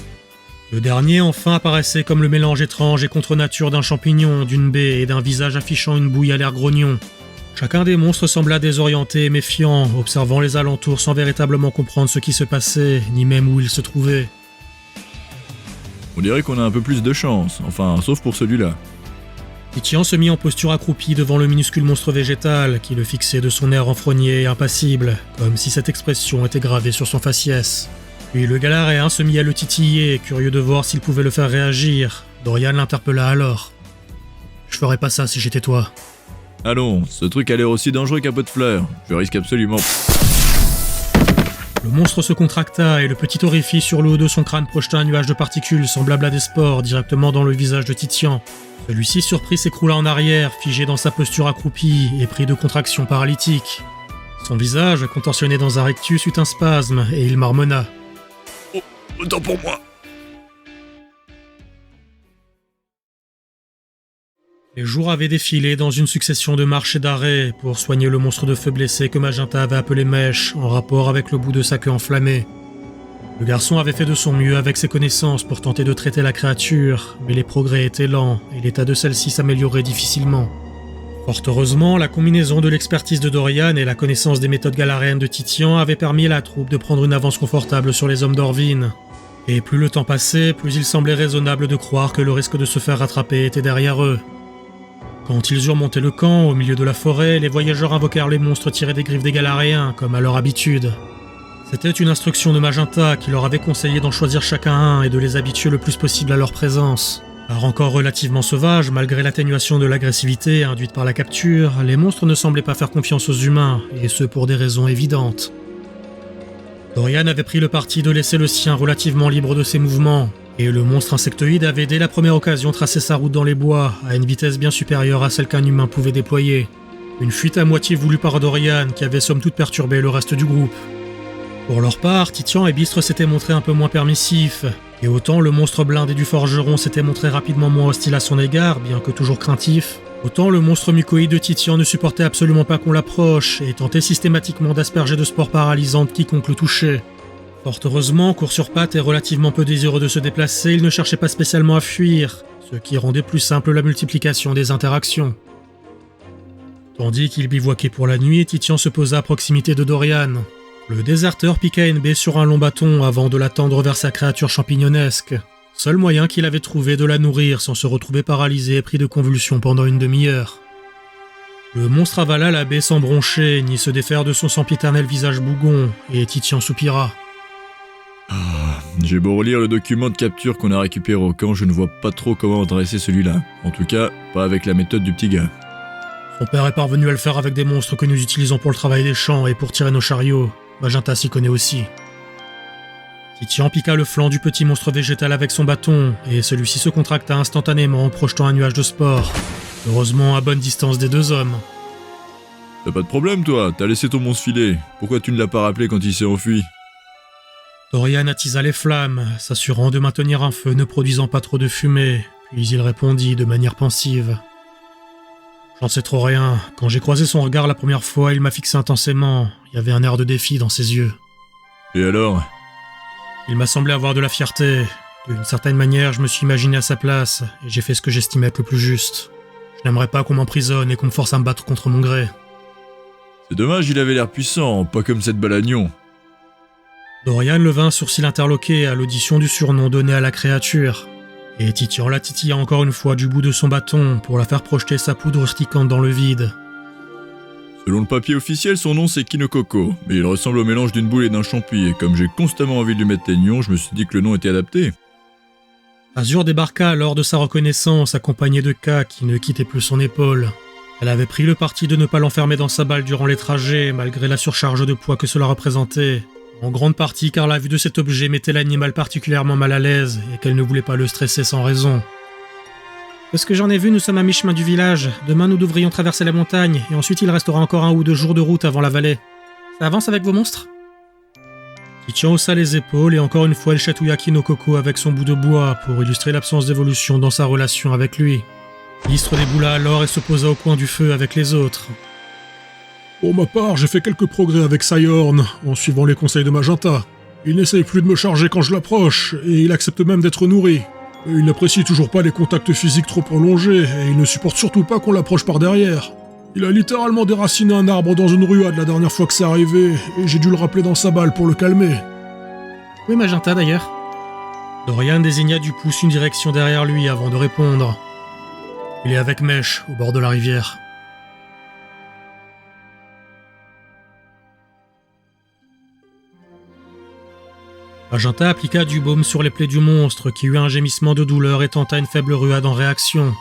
Le dernier enfin apparaissait comme le mélange étrange et contre nature d'un champignon, d'une baie et d'un visage affichant une bouille à l'air grognon. Chacun des monstres sembla désorienté et méfiant, observant les alentours sans véritablement comprendre ce qui se passait, ni même où ils se trouvaient. On dirait qu'on a un peu plus de chance, enfin, sauf pour celui-là. Titian se mit en posture accroupie devant le minuscule monstre végétal, qui le fixait de son air renfrogné et impassible, comme si cette expression était gravée sur son faciès. Puis le Galaréen se mit à le titiller, curieux de voir s'il pouvait le faire réagir. Dorian l'interpella alors. « Je ferais pas ça si j'étais toi. » Allons, ce truc a l'air aussi dangereux qu'un pot de fleurs. Je risque absolument... Le monstre se contracta et le petit orifice sur le haut de son crâne projeta un nuage de particules semblables à des spores directement dans le visage de Titian. Celui-ci, surpris, s'écroula en arrière, figé dans sa posture accroupie et pris de contractions paralytiques. Son visage, contorsionné dans un rectus, eut un spasme et il marmonna. « Oh, autant pour moi !» Les jours avaient défilé dans une succession de marches et d'arrêts pour soigner le monstre de feu blessé que Magenta avait appelé Mèche, en rapport avec le bout de sa queue enflammée. Le garçon avait fait de son mieux avec ses connaissances pour tenter de traiter la créature, mais les progrès étaient lents et l'état de celle-ci s'améliorait difficilement. Fort heureusement, la combinaison de l'expertise de Dorian et la connaissance des méthodes galaréennes de Titian avait permis à la troupe de prendre une avance confortable sur les hommes d'Orvin. Et plus le temps passait, plus il semblait raisonnable de croire que le risque de se faire rattraper était derrière eux. Quand ils eurent monté le camp, au milieu de la forêt, les voyageurs invoquèrent les monstres tirés des griffes des Galaréens, comme à leur habitude. C'était une instruction de Magenta qui leur avait conseillé d'en choisir chacun un et de les habituer le plus possible à leur présence. Car encore relativement sauvages, malgré l'atténuation de l'agressivité induite par la capture, les monstres ne semblaient pas faire confiance aux humains, et ce pour des raisons évidentes. Dorian avait pris le parti de laisser le sien relativement libre de ses mouvements, et le monstre insectoïde avait dès la première occasion tracé sa route dans les bois, à une vitesse bien supérieure à celle qu'un humain pouvait déployer. Une fuite à moitié voulue par Dorian, qui avait somme toute perturbé le reste du groupe. Pour leur part, Titian et Bistre s'étaient montrés un peu moins permissifs, et autant le monstre blindé du forgeron s'était montré rapidement moins hostile à son égard, bien que toujours craintif, autant le monstre mucoïde de Titian ne supportait absolument pas qu'on l'approche, et tentait systématiquement d'asperger de spores paralysantes quiconque le touchait. Fort heureusement, court sur pattes et relativement peu désireux de se déplacer, il ne cherchait pas spécialement à fuir, ce qui rendait plus simple la multiplication des interactions. Tandis qu'il bivouaquait pour la nuit, Titian se posa à proximité de Dorian. Le déserteur piqua une baie sur un long bâton avant de la tendre vers sa créature champignonesque. Seul moyen qu'il avait trouvé de la nourrir sans se retrouver paralysé et pris de convulsions pendant une demi-heure. Le monstre avala la baie sans broncher, ni se défaire de son sempiternel visage bougon, et Titian soupira. J'ai beau relire le document de capture qu'on a récupéré au camp, je ne vois pas trop comment dresser celui-là. En tout cas, pas avec la méthode du petit gars. Son père est parvenu à le faire avec des monstres que nous utilisons pour le travail des champs et pour tirer nos chariots. Magenta s'y connaît aussi. Titian piqua le flanc du petit monstre végétal avec son bâton, et celui-ci se contracta instantanément en projetant un nuage de spores. Heureusement à bonne distance des 2 hommes. T'as pas de problème toi, t'as laissé ton monstre filer. Pourquoi tu ne l'as pas rappelé quand il s'est enfui ? Dorian attisa les flammes, s'assurant de maintenir un feu ne produisant pas trop de fumée, puis il répondit de manière pensive. J'en sais trop rien. Quand j'ai croisé son regard la première fois, il m'a fixé intensément. Il y avait un air de défi dans ses yeux. Et alors ? Il m'a semblé avoir de la fierté. D'une certaine manière, je me suis imaginé à sa place, et j'ai fait ce que j'estimais être le plus juste. Je n'aimerais pas qu'on m'emprisonne et qu'on me force à me battre contre mon gré. C'est dommage, il avait l'air puissant, pas comme cette balagnon. Dorian leva un sourcil interloqué à l'audition du surnom donné à la créature, et Titian la titilla encore une fois du bout de son bâton pour la faire projeter sa poudre urticante dans le vide. Selon le papier officiel, son nom c'est Kinokoko, mais il ressemble au mélange d'une boule et d'un champi, et comme j'ai constamment envie de lui mettre Taignon, je me suis dit que le nom était adapté. Azur débarqua lors de sa reconnaissance, accompagnée de K qui ne quittait plus son épaule. Elle avait pris le parti de ne pas l'enfermer dans sa balle durant les trajets, malgré la surcharge de poids que cela représentait. En grande partie car la vue de cet objet mettait l'animal particulièrement mal à l'aise et qu'elle ne voulait pas le stresser sans raison. De ce que j'en ai vu, nous sommes à mi-chemin du village. Demain, nous devrions traverser la montagne, et ensuite il restera encore 1 ou 2 jours de route avant la vallée. Ça avance avec vos monstres ? Titian haussa les épaules et encore une fois elle chatouilla Kinokoko avec son bout de bois pour illustrer l'absence d'évolution dans sa relation avec lui. L'istre déboula alors et se posa au coin du feu avec les autres. Pour ma part, j'ai fait quelques progrès avec Sayorn, en suivant les conseils de Magenta. Il n'essaye plus de me charger quand je l'approche, et il accepte même d'être nourri. Et il n'apprécie toujours pas les contacts physiques trop prolongés, et il ne supporte surtout pas qu'on l'approche par derrière. Il a littéralement déraciné un arbre dans une ruade la dernière fois que c'est arrivé, et j'ai dû le rappeler dans sa balle pour le calmer. Où est Magenta d'ailleurs ? Dorian désigna du pouce une direction derrière lui avant de répondre. Il est avec Mèche, au bord de la rivière. Magenta appliqua du baume sur les plaies du monstre, qui eut un gémissement de douleur et tenta une faible ruade en réaction.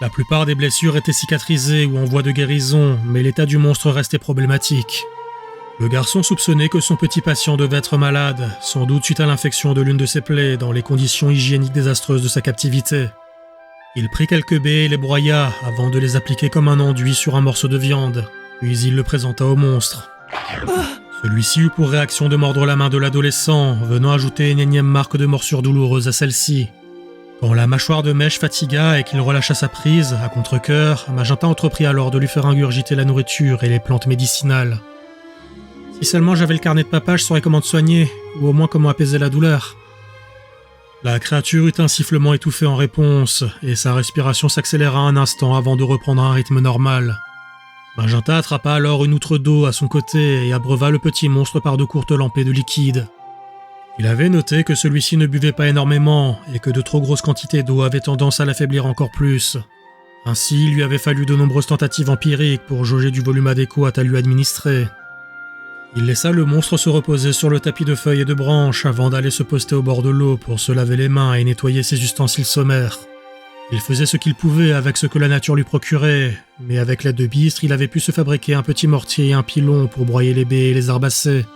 La plupart des blessures étaient cicatrisées ou en voie de guérison, mais l'état du monstre restait problématique. Le garçon soupçonnait que son petit patient devait être malade, sans doute suite à l'infection de l'une de ses plaies dans les conditions hygiéniques désastreuses de sa captivité. Il prit quelques baies et les broya avant de les appliquer comme un enduit sur un morceau de viande, puis il le présenta au monstre. Celui-ci eut pour réaction de mordre la main de l'adolescent, venant ajouter une énième marque de morsure douloureuse à celle-ci. Quand la mâchoire de Mèche fatigua et qu'il relâcha sa prise, à contre-cœur, Magenta entreprit alors de lui faire ingurgiter la nourriture et les plantes médicinales. Si seulement j'avais le carnet de papa, je saurais comment te soigner, ou au moins comment apaiser la douleur. La créature eut un sifflement étouffé en réponse, et sa respiration s'accéléra un instant avant de reprendre un rythme normal. Magenta attrapa alors une outre d'eau à son côté et abreuva le petit monstre par de courtes lampées de liquide. Il avait noté que celui-ci ne buvait pas énormément et que de trop grosses quantités d'eau avaient tendance à l'affaiblir encore plus. Ainsi, il lui avait fallu de nombreuses tentatives empiriques pour jauger du volume adéquat à lui administrer. Il laissa le monstre se reposer sur le tapis de feuilles et de branches avant d'aller se poster au bord de l'eau pour se laver les mains et nettoyer ses ustensiles sommaires. Il faisait ce qu'il pouvait avec ce que la nature lui procurait, mais avec l'aide de Bistre, il avait pu se fabriquer un petit mortier et un pilon pour broyer les baies et les herbacées.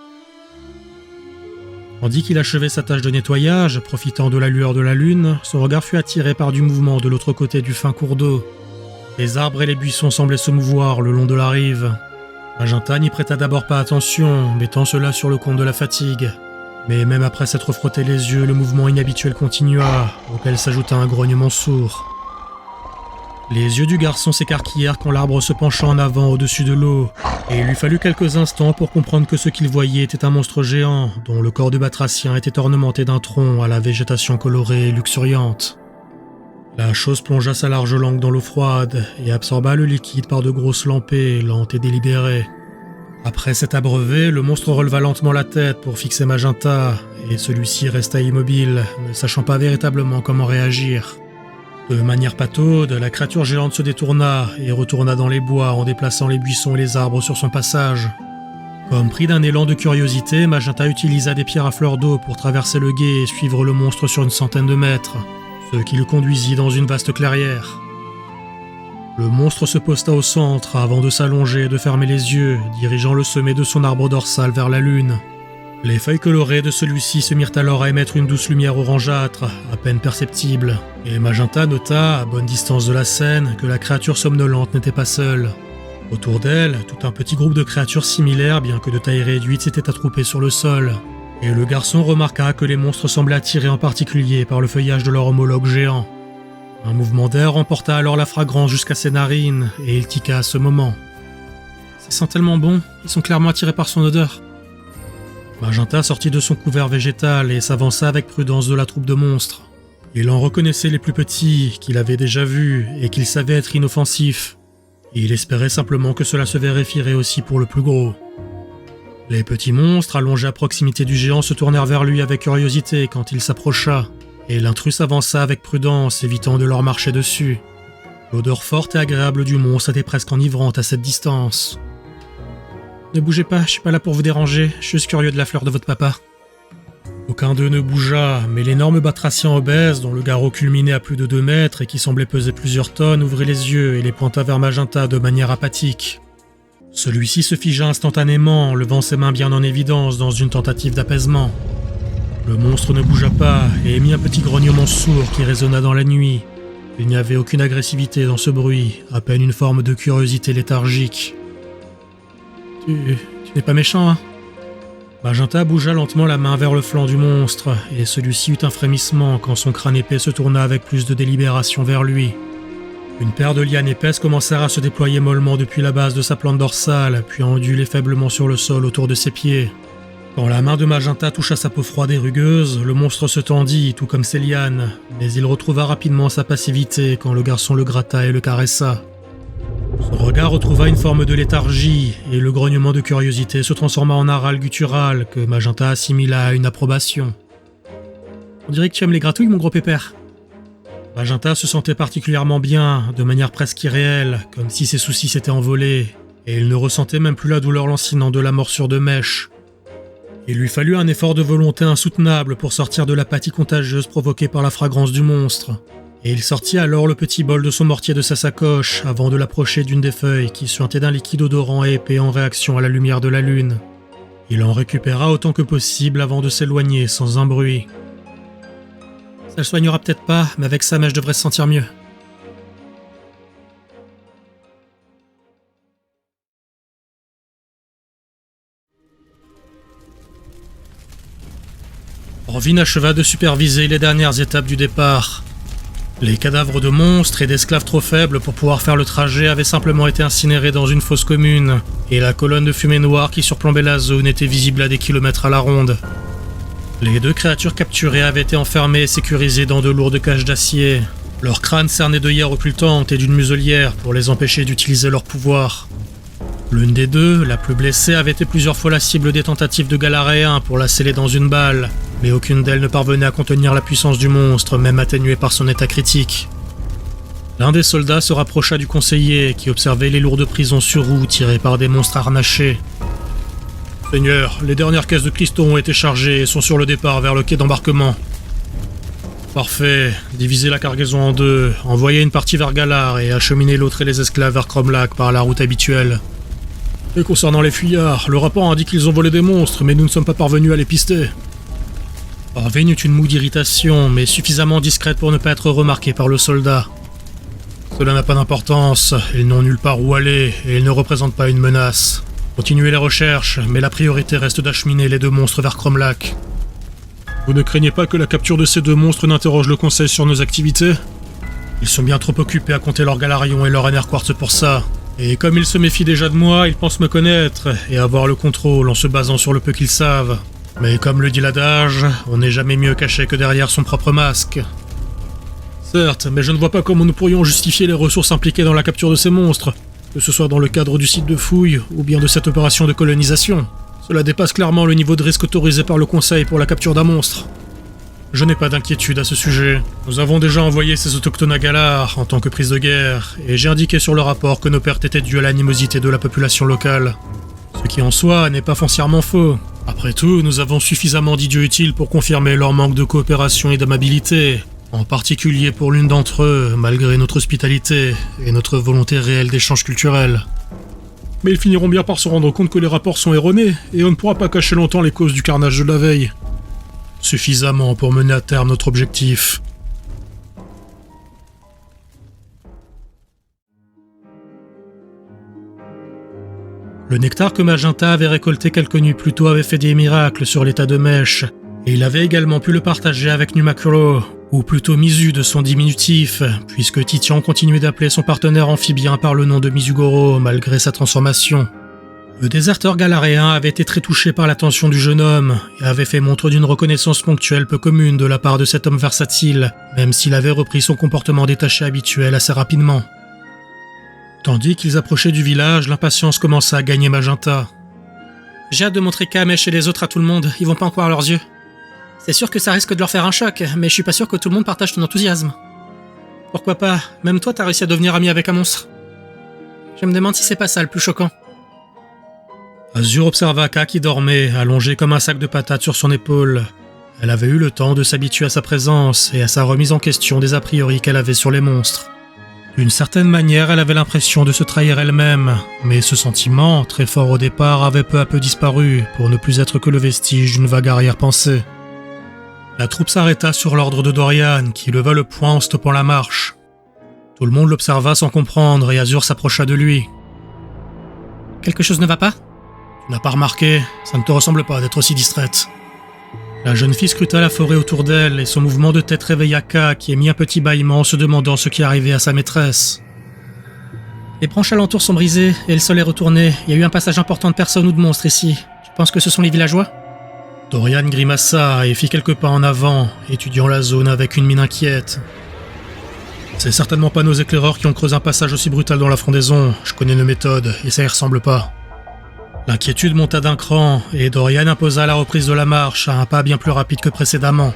Tandis qu'il achevait sa tâche de nettoyage, profitant de la lueur de la lune, son regard fut attiré par du mouvement de l'autre côté du fin cours d'eau. Les arbres et les buissons semblaient se mouvoir le long de la rive. Magenta n'y prêta d'abord pas attention, mettant cela sur le compte de la fatigue. Mais même après s'être frotté les yeux, le mouvement inhabituel continua, auquel s'ajouta un grognement sourd. Les yeux du garçon s'écarquillèrent quand l'arbre se pencha en avant au-dessus de l'eau, et il lui fallut quelques instants pour comprendre que ce qu'il voyait était un monstre géant, dont le corps de batracien était ornementé d'un tronc à la végétation colorée et luxuriante. La chose plongea sa large langue dans l'eau froide et absorba le liquide par de grosses lampées, lentes et délibérées. Après s'être abreuvé, le monstre releva lentement la tête pour fixer Magenta, et celui-ci resta immobile, ne sachant pas véritablement comment réagir. De manière pataude, la créature géante se détourna et retourna dans les bois en déplaçant les buissons et les arbres sur son passage. Comme pris d'un élan de curiosité, Magenta utilisa des pierres à fleur d'eau pour traverser le gué et suivre le monstre sur une centaine de mètres, ce qui le conduisit dans une vaste clairière. Le monstre se posta au centre avant de s'allonger et de fermer les yeux, dirigeant le sommet de son arbre dorsal vers la lune. Les feuilles colorées de celui-ci se mirent alors à émettre une douce lumière orangeâtre, à peine perceptible, et Magenta nota, à bonne distance de la scène, que la créature somnolente n'était pas seule. Autour d'elle, tout un petit groupe de créatures similaires, bien que de taille réduite, s'était attroupé sur le sol, et le garçon remarqua que les monstres semblaient attirés en particulier par le feuillage de leur homologue géant. Un mouvement d'air emporta alors la fragrance jusqu'à ses narines, et il tiqua à ce moment. Ça sent tellement bon, ils sont clairement attirés par son odeur. Magenta sortit de son couvert végétal et s'avança avec prudence de la troupe de monstres. Il en reconnaissait les plus petits, qu'il avait déjà vus, et qu'il savait être inoffensifs. Et il espérait simplement que cela se vérifierait aussi pour le plus gros. Les petits monstres allongés à proximité du géant se tournèrent vers lui avec curiosité quand il s'approcha, et l'intrus s'avança avec prudence, évitant de leur marcher dessus. L'odeur forte et agréable du monstre était presque enivrante à cette distance. « Ne bougez pas, je suis pas là pour vous déranger, je suis juste curieux de la fleur de votre papa. » Aucun d'eux ne bougea, mais l'énorme batracien obèse, dont le garrot culminait à plus de 2 mètres et qui semblait peser plusieurs tonnes, ouvrit les yeux et les pointa vers Magenta de manière apathique. Celui-ci se figea instantanément, levant ses mains bien en évidence dans une tentative d'apaisement. Le monstre ne bougea pas et émit un petit grognement sourd qui résonna dans la nuit. Il n'y avait aucune agressivité dans ce bruit, à peine une forme de curiosité léthargique. Tu n'es pas méchant, hein ? Magenta bougea lentement la main vers le flanc du monstre, et celui-ci eut un frémissement quand son crâne épais se tourna avec plus de délibération vers lui. Une paire de lianes épaisses commencèrent à se déployer mollement depuis la base de sa plante dorsale, puis à onduler faiblement sur le sol autour de ses pieds. Quand la main de Magenta toucha sa peau froide et rugueuse, le monstre se tendit, tout comme ses lianes, mais il retrouva rapidement sa passivité quand le garçon le gratta et le caressa. Son regard retrouva une forme de léthargie, et le grognement de curiosité se transforma en un râle guttural que Magenta assimila à une approbation. « On dirait que tu aimes les gratouilles, mon gros pépère !» Magenta se sentait particulièrement bien, de manière presque irréelle, comme si ses soucis s'étaient envolés, et il ne ressentait même plus la douleur lancinante de la morsure de mèche. Il lui fallut un effort de volonté insoutenable pour sortir de l'apathie contagieuse provoquée par la fragrance du monstre, et il sortit alors le petit bol de son mortier de sa sacoche avant de l'approcher d'une des feuilles qui suintait d'un liquide odorant et épais en réaction à la lumière de la lune. Il en récupéra autant que possible avant de s'éloigner sans un bruit. Ça le soignera peut-être pas, mais avec ça, je devrais se sentir mieux. Orvin acheva de superviser les dernières étapes du départ. Les cadavres de monstres et d'esclaves trop faibles pour pouvoir faire le trajet avaient simplement été incinérés dans une fosse commune, et la colonne de fumée noire qui surplombait la zone était visible à des kilomètres à la ronde. Les 2 créatures capturées avaient été enfermées et sécurisées dans de lourdes cages d'acier, leurs crânes cernés d'œillères occultantes et d'une muselière pour les empêcher d'utiliser leur pouvoir. L'une des 2, la plus blessée, avait été plusieurs fois la cible des tentatives de Galaréens pour la sceller dans une balle, mais aucune d'elles ne parvenait à contenir la puissance du monstre, même atténuée par son état critique. L'un des soldats se rapprocha du conseiller, qui observait les lourdes prisons sur roues tirées par des monstres harnachés. « Seigneur, les dernières caisses de cristaux ont été chargées et sont sur le départ vers le quai d'embarquement. » « Parfait. Divisez la cargaison en 2, envoyez une partie vers Galar et acheminez l'autre et les esclaves vers Cromlac par la route habituelle. Et concernant les fuyards, le rapport indique qu'ils ont volé des monstres, mais nous ne sommes pas parvenus à les pister. » Orvin eut une moue d'irritation, mais suffisamment discrète pour ne pas être remarqué par le soldat. « Cela n'a pas d'importance, ils n'ont nulle part où aller, et ils ne représentent pas une menace. Continuez les recherches, mais la priorité reste d'acheminer les 2 monstres vers Cromlac. » Vous ne craignez pas que la capture de ces 2 monstres n'interroge le conseil sur nos activités ? Ils sont bien trop occupés à compter leurs galarions et leurs énerquartz pour ça. Et comme ils se méfient déjà de moi, ils pensent me connaître et avoir le contrôle en se basant sur le peu qu'ils savent. Mais comme le dit l'adage, on n'est jamais mieux caché que derrière son propre masque. Certes, mais je ne vois pas comment nous pourrions justifier les ressources impliquées dans la capture de ces monstres, que ce soit dans le cadre du site de fouille ou bien de cette opération de colonisation. Cela dépasse clairement le niveau de risque autorisé par le Conseil pour la capture d'un monstre. Je n'ai pas d'inquiétude à ce sujet. Nous avons déjà envoyé ces autochtones à Galar en tant que prise de guerre, et j'ai indiqué sur le rapport que nos pertes étaient dues à l'animosité de la population locale. Ce qui en soi n'est pas foncièrement faux. Après tout, nous avons suffisamment d'idiots utiles pour confirmer leur manque de coopération et d'amabilité, en particulier pour l'une d'entre eux, malgré notre hospitalité et notre volonté réelle d'échange culturel. Mais ils finiront bien par se rendre compte que les rapports sont erronés, et on ne pourra pas cacher longtemps les causes du carnage de la veille. Suffisamment pour mener à terme notre objectif. Le nectar que Magenta avait récolté quelques nuits plus tôt avait fait des miracles sur l'état de Mèche, et il avait également pu le partager avec Numakuro, ou plutôt Mizu de son diminutif, puisque Titian continuait d'appeler son partenaire amphibien par le nom de Mizugoro malgré sa transformation. Le déserteur galaréen avait été très touché par l'attention du jeune homme et avait fait montre d'une reconnaissance ponctuelle peu commune de la part de cet homme versatile, même s'il avait repris son comportement détaché habituel assez rapidement. Tandis qu'ils approchaient du village, l'impatience commença à gagner Magenta. J'ai hâte de montrer Kamesh et les autres à tout le monde, ils vont pas en croire leurs yeux. C'est sûr que ça risque de leur faire un choc, mais je suis pas sûr que tout le monde partage ton enthousiasme. Pourquoi pas, même toi t'as réussi à devenir ami avec un monstre. Je me demande si c'est pas ça le plus choquant. Azur observa Ka qui dormait, allongé comme un sac de patates sur son épaule. Elle avait eu le temps de s'habituer à sa présence et à sa remise en question des a priori qu'elle avait sur les monstres. D'une certaine manière, elle avait l'impression de se trahir elle-même, mais ce sentiment, très fort au départ, avait peu à peu disparu, pour ne plus être que le vestige d'une vague arrière-pensée. La troupe s'arrêta sur l'ordre de Dorian, qui leva le poing en stoppant la marche. Tout le monde l'observa sans comprendre, et Azur s'approcha de lui. « Quelque chose ne va pas ?» « Tu n'as pas remarqué, ça ne te ressemble pas d'être aussi distraite. » La jeune fille scruta la forêt autour d'elle, et son mouvement de tête réveilla Ka, qui émit un petit bâillement en se demandant ce qui arrivait à sa maîtresse. Les branches alentours sont brisées, et le sol est retourné. Il y a eu un passage important de personnes ou de monstres ici. Tu penses que ce sont les villageois ? Dorian grimaça et fit quelques pas en avant, étudiant la zone avec une mine inquiète. C'est certainement pas nos éclaireurs qui ont creusé un passage aussi brutal dans la frondaison. Je connais nos méthodes, et ça y ressemble pas. L'inquiétude monta d'un cran, et Dorian imposa la reprise de la marche à un pas bien plus rapide que précédemment.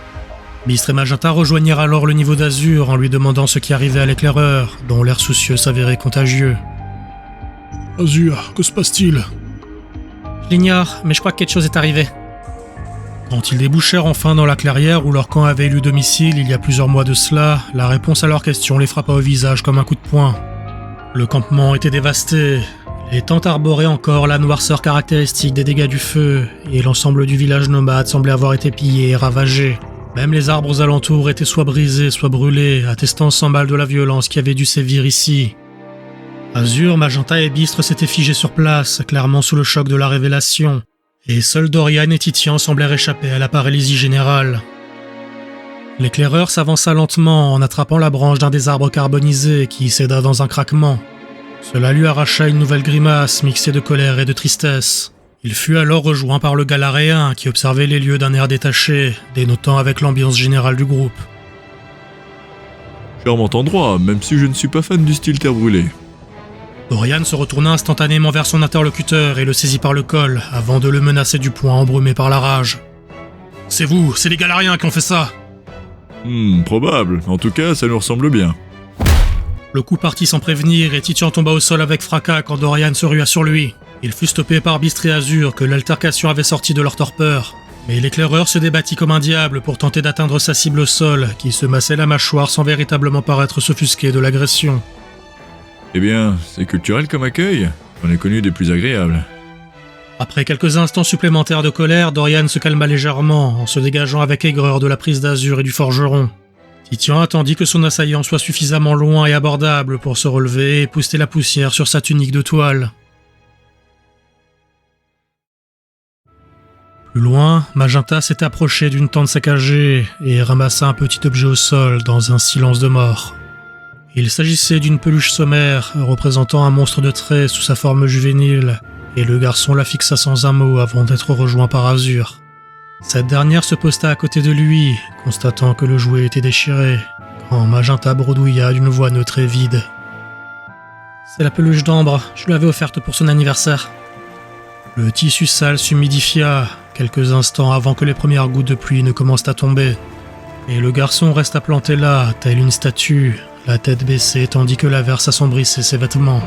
Bistre et Magenta rejoignirent alors le niveau d'Azur en lui demandant ce qui arrivait à l'éclaireur, dont l'air soucieux s'avérait contagieux. « Azur, que se passe-t-il ?» Je l'ignore, mais je crois que quelque chose est arrivé. Quand ils débouchèrent enfin dans la clairière où leur camp avait élu domicile il y a plusieurs mois de cela, la réponse à leur question les frappa au visage comme un coup de poing. Le campement était dévasté. Les tentes arboraient encore la noirceur caractéristique des dégâts du feu, et l'ensemble du village nomade semblait avoir été pillé et ravagé. Même les arbres aux alentours étaient soit brisés, soit brûlés, attestant sans mal de la violence qui avait dû sévir ici. Azur, Magenta et Bistre s'étaient figés sur place, clairement sous le choc de la révélation, et seuls Dorian et Titian semblèrent échapper à la paralysie générale. L'éclaireur s'avança lentement en attrapant la branche d'un des arbres carbonisés qui céda dans un craquement. Cela lui arracha une nouvelle grimace mixée de colère et de tristesse. Il fut alors rejoint par le Galaréen qui observait les lieux d'un air détaché, dénotant avec l'ambiance générale du groupe. Charmant endroit, même si je ne suis pas fan du style terre brûlée. Dorian se retourna instantanément vers son interlocuteur et le saisit par le col, avant de le menacer du poing embrumé par la rage. « C'est vous, c'est les Galariens qui ont fait ça !» Probable. En tout cas, ça nous ressemble bien. Le coup partit sans prévenir et Titian tomba au sol avec fracas quand Dorian se rua sur lui. Il fut stoppé par Bistre et Azur que l'altercation avait sorti de leur torpeur. Mais l'éclaireur se débattit comme un diable pour tenter d'atteindre sa cible au sol, qui se massait la mâchoire sans véritablement paraître s'offusquer de l'agression. Eh bien, c'est culturel comme accueil. J'en ai connu des plus agréables. Après quelques instants supplémentaires de colère, Dorian se calma légèrement en se dégageant avec aigreur de la prise d'Azur et du forgeron. Titian attendit que son assaillant soit suffisamment loin et abordable pour se relever et épousseter la poussière sur sa tunique de toile. Plus loin, Magenta s'est approché d'une tente saccagée et ramassa un petit objet au sol dans un silence de mort. Il s'agissait d'une peluche sommaire représentant un monstre de trait sous sa forme juvénile, et le garçon la fixa sans un mot avant d'être rejoint par Azur. Cette dernière se posta à côté de lui, constatant que le jouet était déchiré, quand Magenta bredouilla d'une voix neutre et vide. « C'est la peluche d'Ambre, je lui avais offerte pour son anniversaire. » Le tissu sale s'humidifia, quelques instants avant que les premières gouttes de pluie ne commencent à tomber, et le garçon resta planté là, tel une statue, la tête baissée tandis que l'averse assombrissait ses vêtements.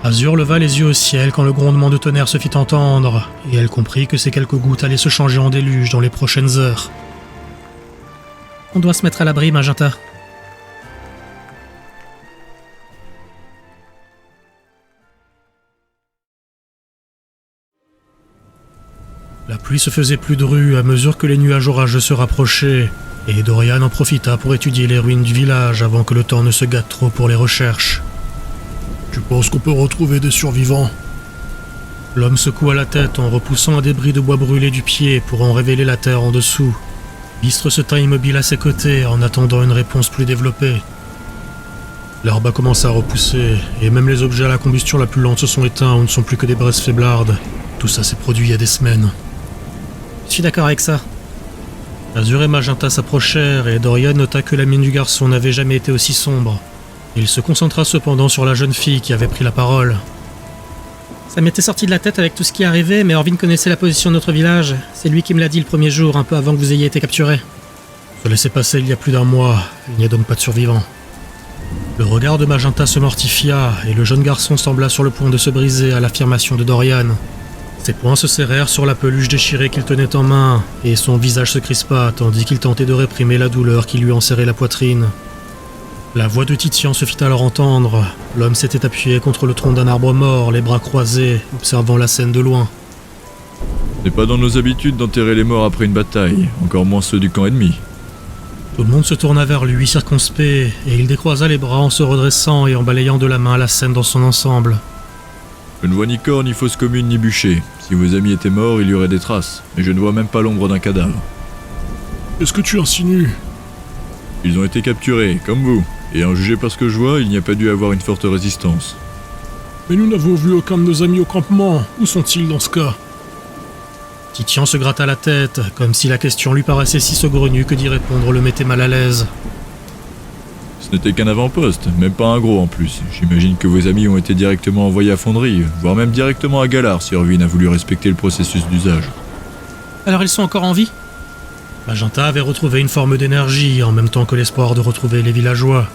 Azur leva les yeux au ciel quand le grondement de tonnerre se fit entendre, et elle comprit que ces quelques gouttes allaient se changer en déluge dans les prochaines heures. On doit se mettre à l'abri, Magenta. La pluie se faisait plus drue à mesure que les nuages orageux se rapprochaient, et Dorian en profita pour étudier les ruines du village avant que le temps ne se gâte trop pour les recherches. Tu penses qu'on peut retrouver des survivants ? L'homme secoua la tête en repoussant un débris de bois brûlé du pied pour en révéler la terre en dessous. Bistre se tint immobile à ses côtés en attendant une réponse plus développée. L'herbe a commencé à repousser, et même les objets à la combustion la plus lente se sont éteints ou ne sont plus que des braises faiblardes. Tout ça s'est produit il y a des semaines. Je suis d'accord avec ça. Azur et Magenta s'approchèrent et Dorian nota que la mine du garçon n'avait jamais été aussi sombre. Il se concentra cependant sur la jeune fille qui avait pris la parole. Ça m'était sorti de la tête avec tout ce qui arrivait, mais Orvin connaissait la position de notre village. C'est lui qui me l'a dit le premier jour, un peu avant que vous ayez été capturé. Cela s'est passé il y a plus d'un mois, il n'y a donc pas de survivants. Le regard de Magenta se mortifia, et le jeune garçon sembla sur le point de se briser à l'affirmation de Dorian. Ses poings se serrèrent sur la peluche déchirée qu'il tenait en main, et son visage se crispa tandis qu'il tentait de réprimer la douleur qui lui enserrait la poitrine. La voix de Titian se fit alors entendre. L'homme s'était appuyé contre le tronc d'un arbre mort, les bras croisés, observant la scène de loin. Ce n'est pas dans nos habitudes d'enterrer les morts après une bataille, encore moins ceux du camp ennemi. Tout le monde se tourna vers lui circonspect, et il décroisa les bras en se redressant et en balayant de la main la scène dans son ensemble. Je ne vois ni corps, ni fosse commune, ni bûcher. Si vos amis étaient morts, il y aurait des traces, mais je ne vois même pas l'ombre d'un cadavre. Qu'est-ce que tu insinues? Ils ont été capturés, comme vous, et en juger par ce que je vois, il n'y a pas dû avoir une forte résistance. Mais nous n'avons vu aucun de nos amis au campement. Où sont-ils dans ce cas? Titian se gratta la tête, comme si la question lui paraissait si saugrenue que d'y répondre le mettait mal à l'aise. Ce n'était qu'un avant-poste, même pas un gros en plus. J'imagine que vos amis ont été directement envoyés à Fonderie, voire même directement à Galar si Orvin a voulu respecter le processus d'usage. Alors ils sont encore en vie? Magenta avait retrouvé une forme d'énergie, en même temps que l'espoir de retrouver les villageois.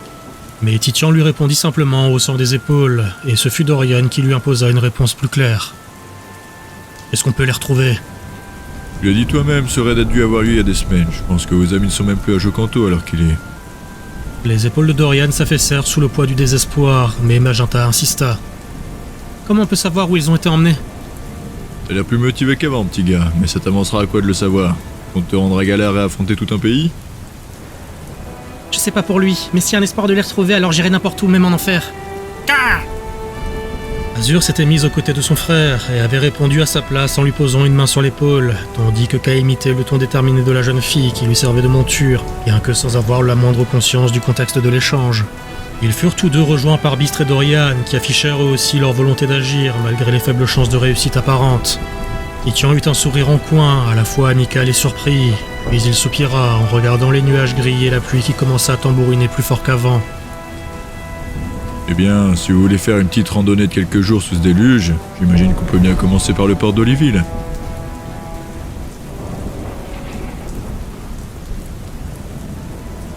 Mais Titian lui répondit simplement en haussant des épaules, et ce fut Dorian qui lui imposa une réponse plus claire. Est-ce qu'on peut les retrouver? Tu l'as dit toi-même, ce raid a dû avoir lieu il y a des semaines. Je pense que vos amis ne sont même plus à Jocanto alors qu'il est... Les épaules de Dorian s'affaissèrent sous le poids du désespoir, mais Magenta insista. Comment on peut savoir où ils ont été emmenés? T'as l'air plus motivé qu'avant, petit gars, mais ça t'avancera à quoi de le savoir? Compte te rendre à Galar et affronter tout un pays? Je sais pas pour lui, mais s'il y a un espoir de les retrouver, alors j'irai n'importe où, même en enfer. Azur s'était mise aux côtés de son frère et avait répondu à sa place en lui posant une main sur l'épaule, tandis que Kai imitait le ton déterminé de la jeune fille qui lui servait de monture, bien que sans avoir la moindre conscience du contexte de l'échange. Ils furent tous deux rejoints par Bistre et Dorian, qui affichèrent eux aussi leur volonté d'agir, malgré les faibles chances de réussite apparentes. Titian eut un sourire en coin, à la fois amical et surpris, puis il soupira en regardant les nuages gris et la pluie qui commença à tambouriner plus fort qu'avant. Eh bien, si vous voulez faire une petite randonnée de quelques jours sous ce déluge, j'imagine qu'on peut bien commencer par le port d'Oliville.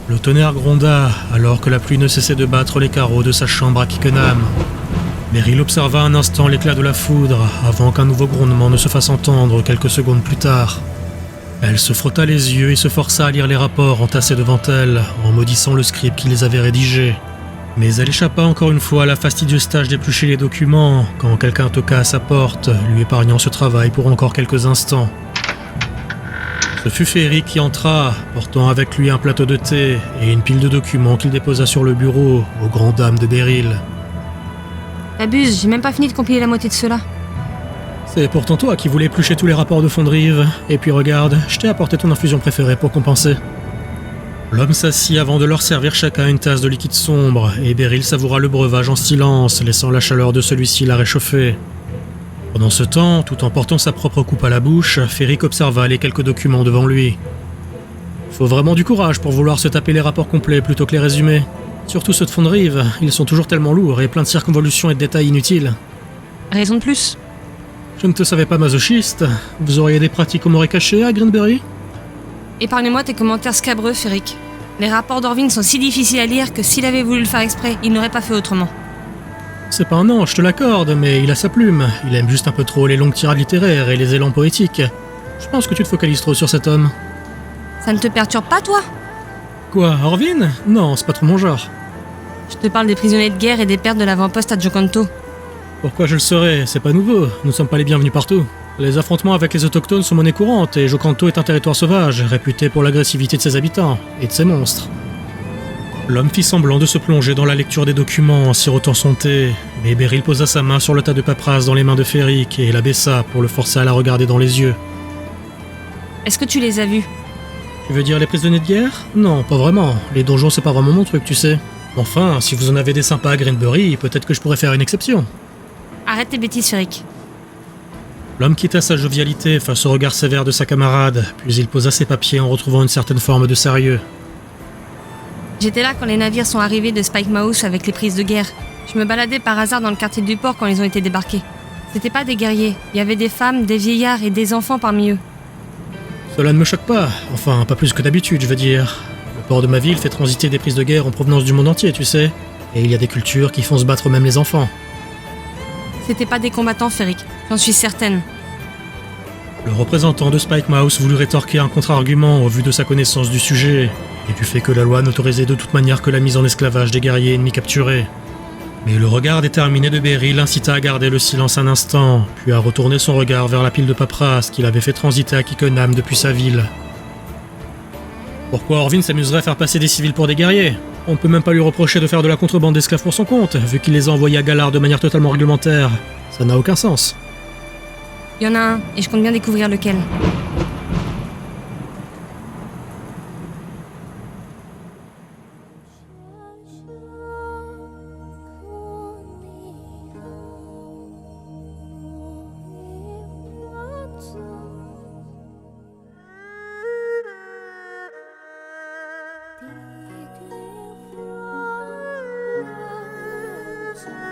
Le tonnerre gronda, alors que la pluie ne cessait de battre les carreaux de sa chambre à Kickenham. Beryl observa un instant l'éclat de la foudre, avant qu'un nouveau grondement ne se fasse entendre quelques secondes plus tard. Elle se frotta les yeux et se força à lire les rapports entassés devant elle, en maudissant le scribe qui les avait rédigés. Mais elle échappa encore une fois à la fastidieuse tâche d'éplucher les documents, quand quelqu'un toqua à sa porte, lui épargnant ce travail pour encore quelques instants. Ce fut Ferry qui entra, portant avec lui un plateau de thé et une pile de documents qu'il déposa sur le bureau, aux grandes dames de Beryl. Abuse, j'ai même pas fini de compiler la moitié de cela. C'est pourtant toi qui voulais éplucher tous les rapports de Fondrive. Et puis regarde, je t'ai apporté ton infusion préférée pour compenser. L'homme s'assit avant de leur servir chacun une tasse de liquide sombre, et Beryl savoura le breuvage en silence, laissant la chaleur de celui-ci la réchauffer. Pendant ce temps, tout en portant sa propre coupe à la bouche, Ferric observa les quelques documents devant lui. Faut vraiment du courage pour vouloir se taper les rapports complets plutôt que les résumés. Surtout ceux de Fondrive, ils sont toujours tellement lourds et plein de circonvolutions et de détails inutiles. Raison de plus. Je ne te savais pas masochiste. Vous auriez des pratiques qu'on m'aurait cachées à Greenberry? Épargne-moi tes commentaires scabreux, Ferric. Les rapports d'Orvin sont si difficiles à lire que s'il avait voulu le faire exprès, il n'aurait pas fait autrement. C'est pas un ange, je te l'accorde, mais il a sa plume. Il aime juste un peu trop les longues tirades littéraires et les élans poétiques. Je pense que tu te focalises trop sur cet homme. Ça ne te perturbe pas, toi? Quoi, Orvin? Non, c'est pas trop mon genre. Je te parle des prisonniers de guerre et des pertes de l'avant-poste à Jocanto. Pourquoi je le saurais? C'est pas nouveau. Nous sommes pas les bienvenus partout. Les affrontements avec les autochtones sont monnaie courante et Jocanto est un territoire sauvage, réputé pour l'agressivité de ses habitants et de ses monstres. L'homme fit semblant de se plonger dans la lecture des documents en sirotant son thé, mais Beryl posa sa main sur le tas de paperasse dans les mains de Ferric et la baissa pour le forcer à la regarder dans les yeux. Est-ce que tu les as vus? Tu veux dire les prisonniers de guerre? Non, pas vraiment. Les donjons, c'est pas vraiment mon truc, tu sais. Enfin, si vous en avez des sympas à Greenberry, peut-être que je pourrais faire une exception. Arrête tes bêtises, Ferric. L'homme quitta sa jovialité face au regard sévère de sa camarade, puis il posa ses papiers en retrouvant une certaine forme de sérieux. J'étais là quand les navires sont arrivés de Spike Mouse avec les prises de guerre. Je me baladais par hasard dans le quartier du port quand ils ont été débarqués. C'était pas des guerriers, il y avait des femmes, des vieillards et des enfants parmi eux. Cela ne me choque pas, enfin pas plus que d'habitude je veux dire. Le port de ma ville fait transiter des prises de guerre en provenance du monde entier, tu sais. Et il y a des cultures qui font se battre même les enfants. C'était pas des combattants, Ferric, j'en suis certaine. Le représentant de Spike Mouse voulut rétorquer un contre-argument au vu de sa connaissance du sujet, et du fait que la loi n'autorisait de toute manière que la mise en esclavage des guerriers ennemis capturés. Mais le regard déterminé de Berry l'incita à garder le silence un instant, puis à retourner son regard vers la pile de paperasse qu'il avait fait transiter à Kickenham depuis sa ville. Pourquoi Orvin s'amuserait à faire passer des civils pour des guerriers? On ne peut même pas lui reprocher de faire de la contrebande d'esclaves pour son compte, vu qu'il les a envoyés à Galar de manière totalement réglementaire. Ça n'a aucun sens. Il y en a un, et je compte bien découvrir lequel. Thank you.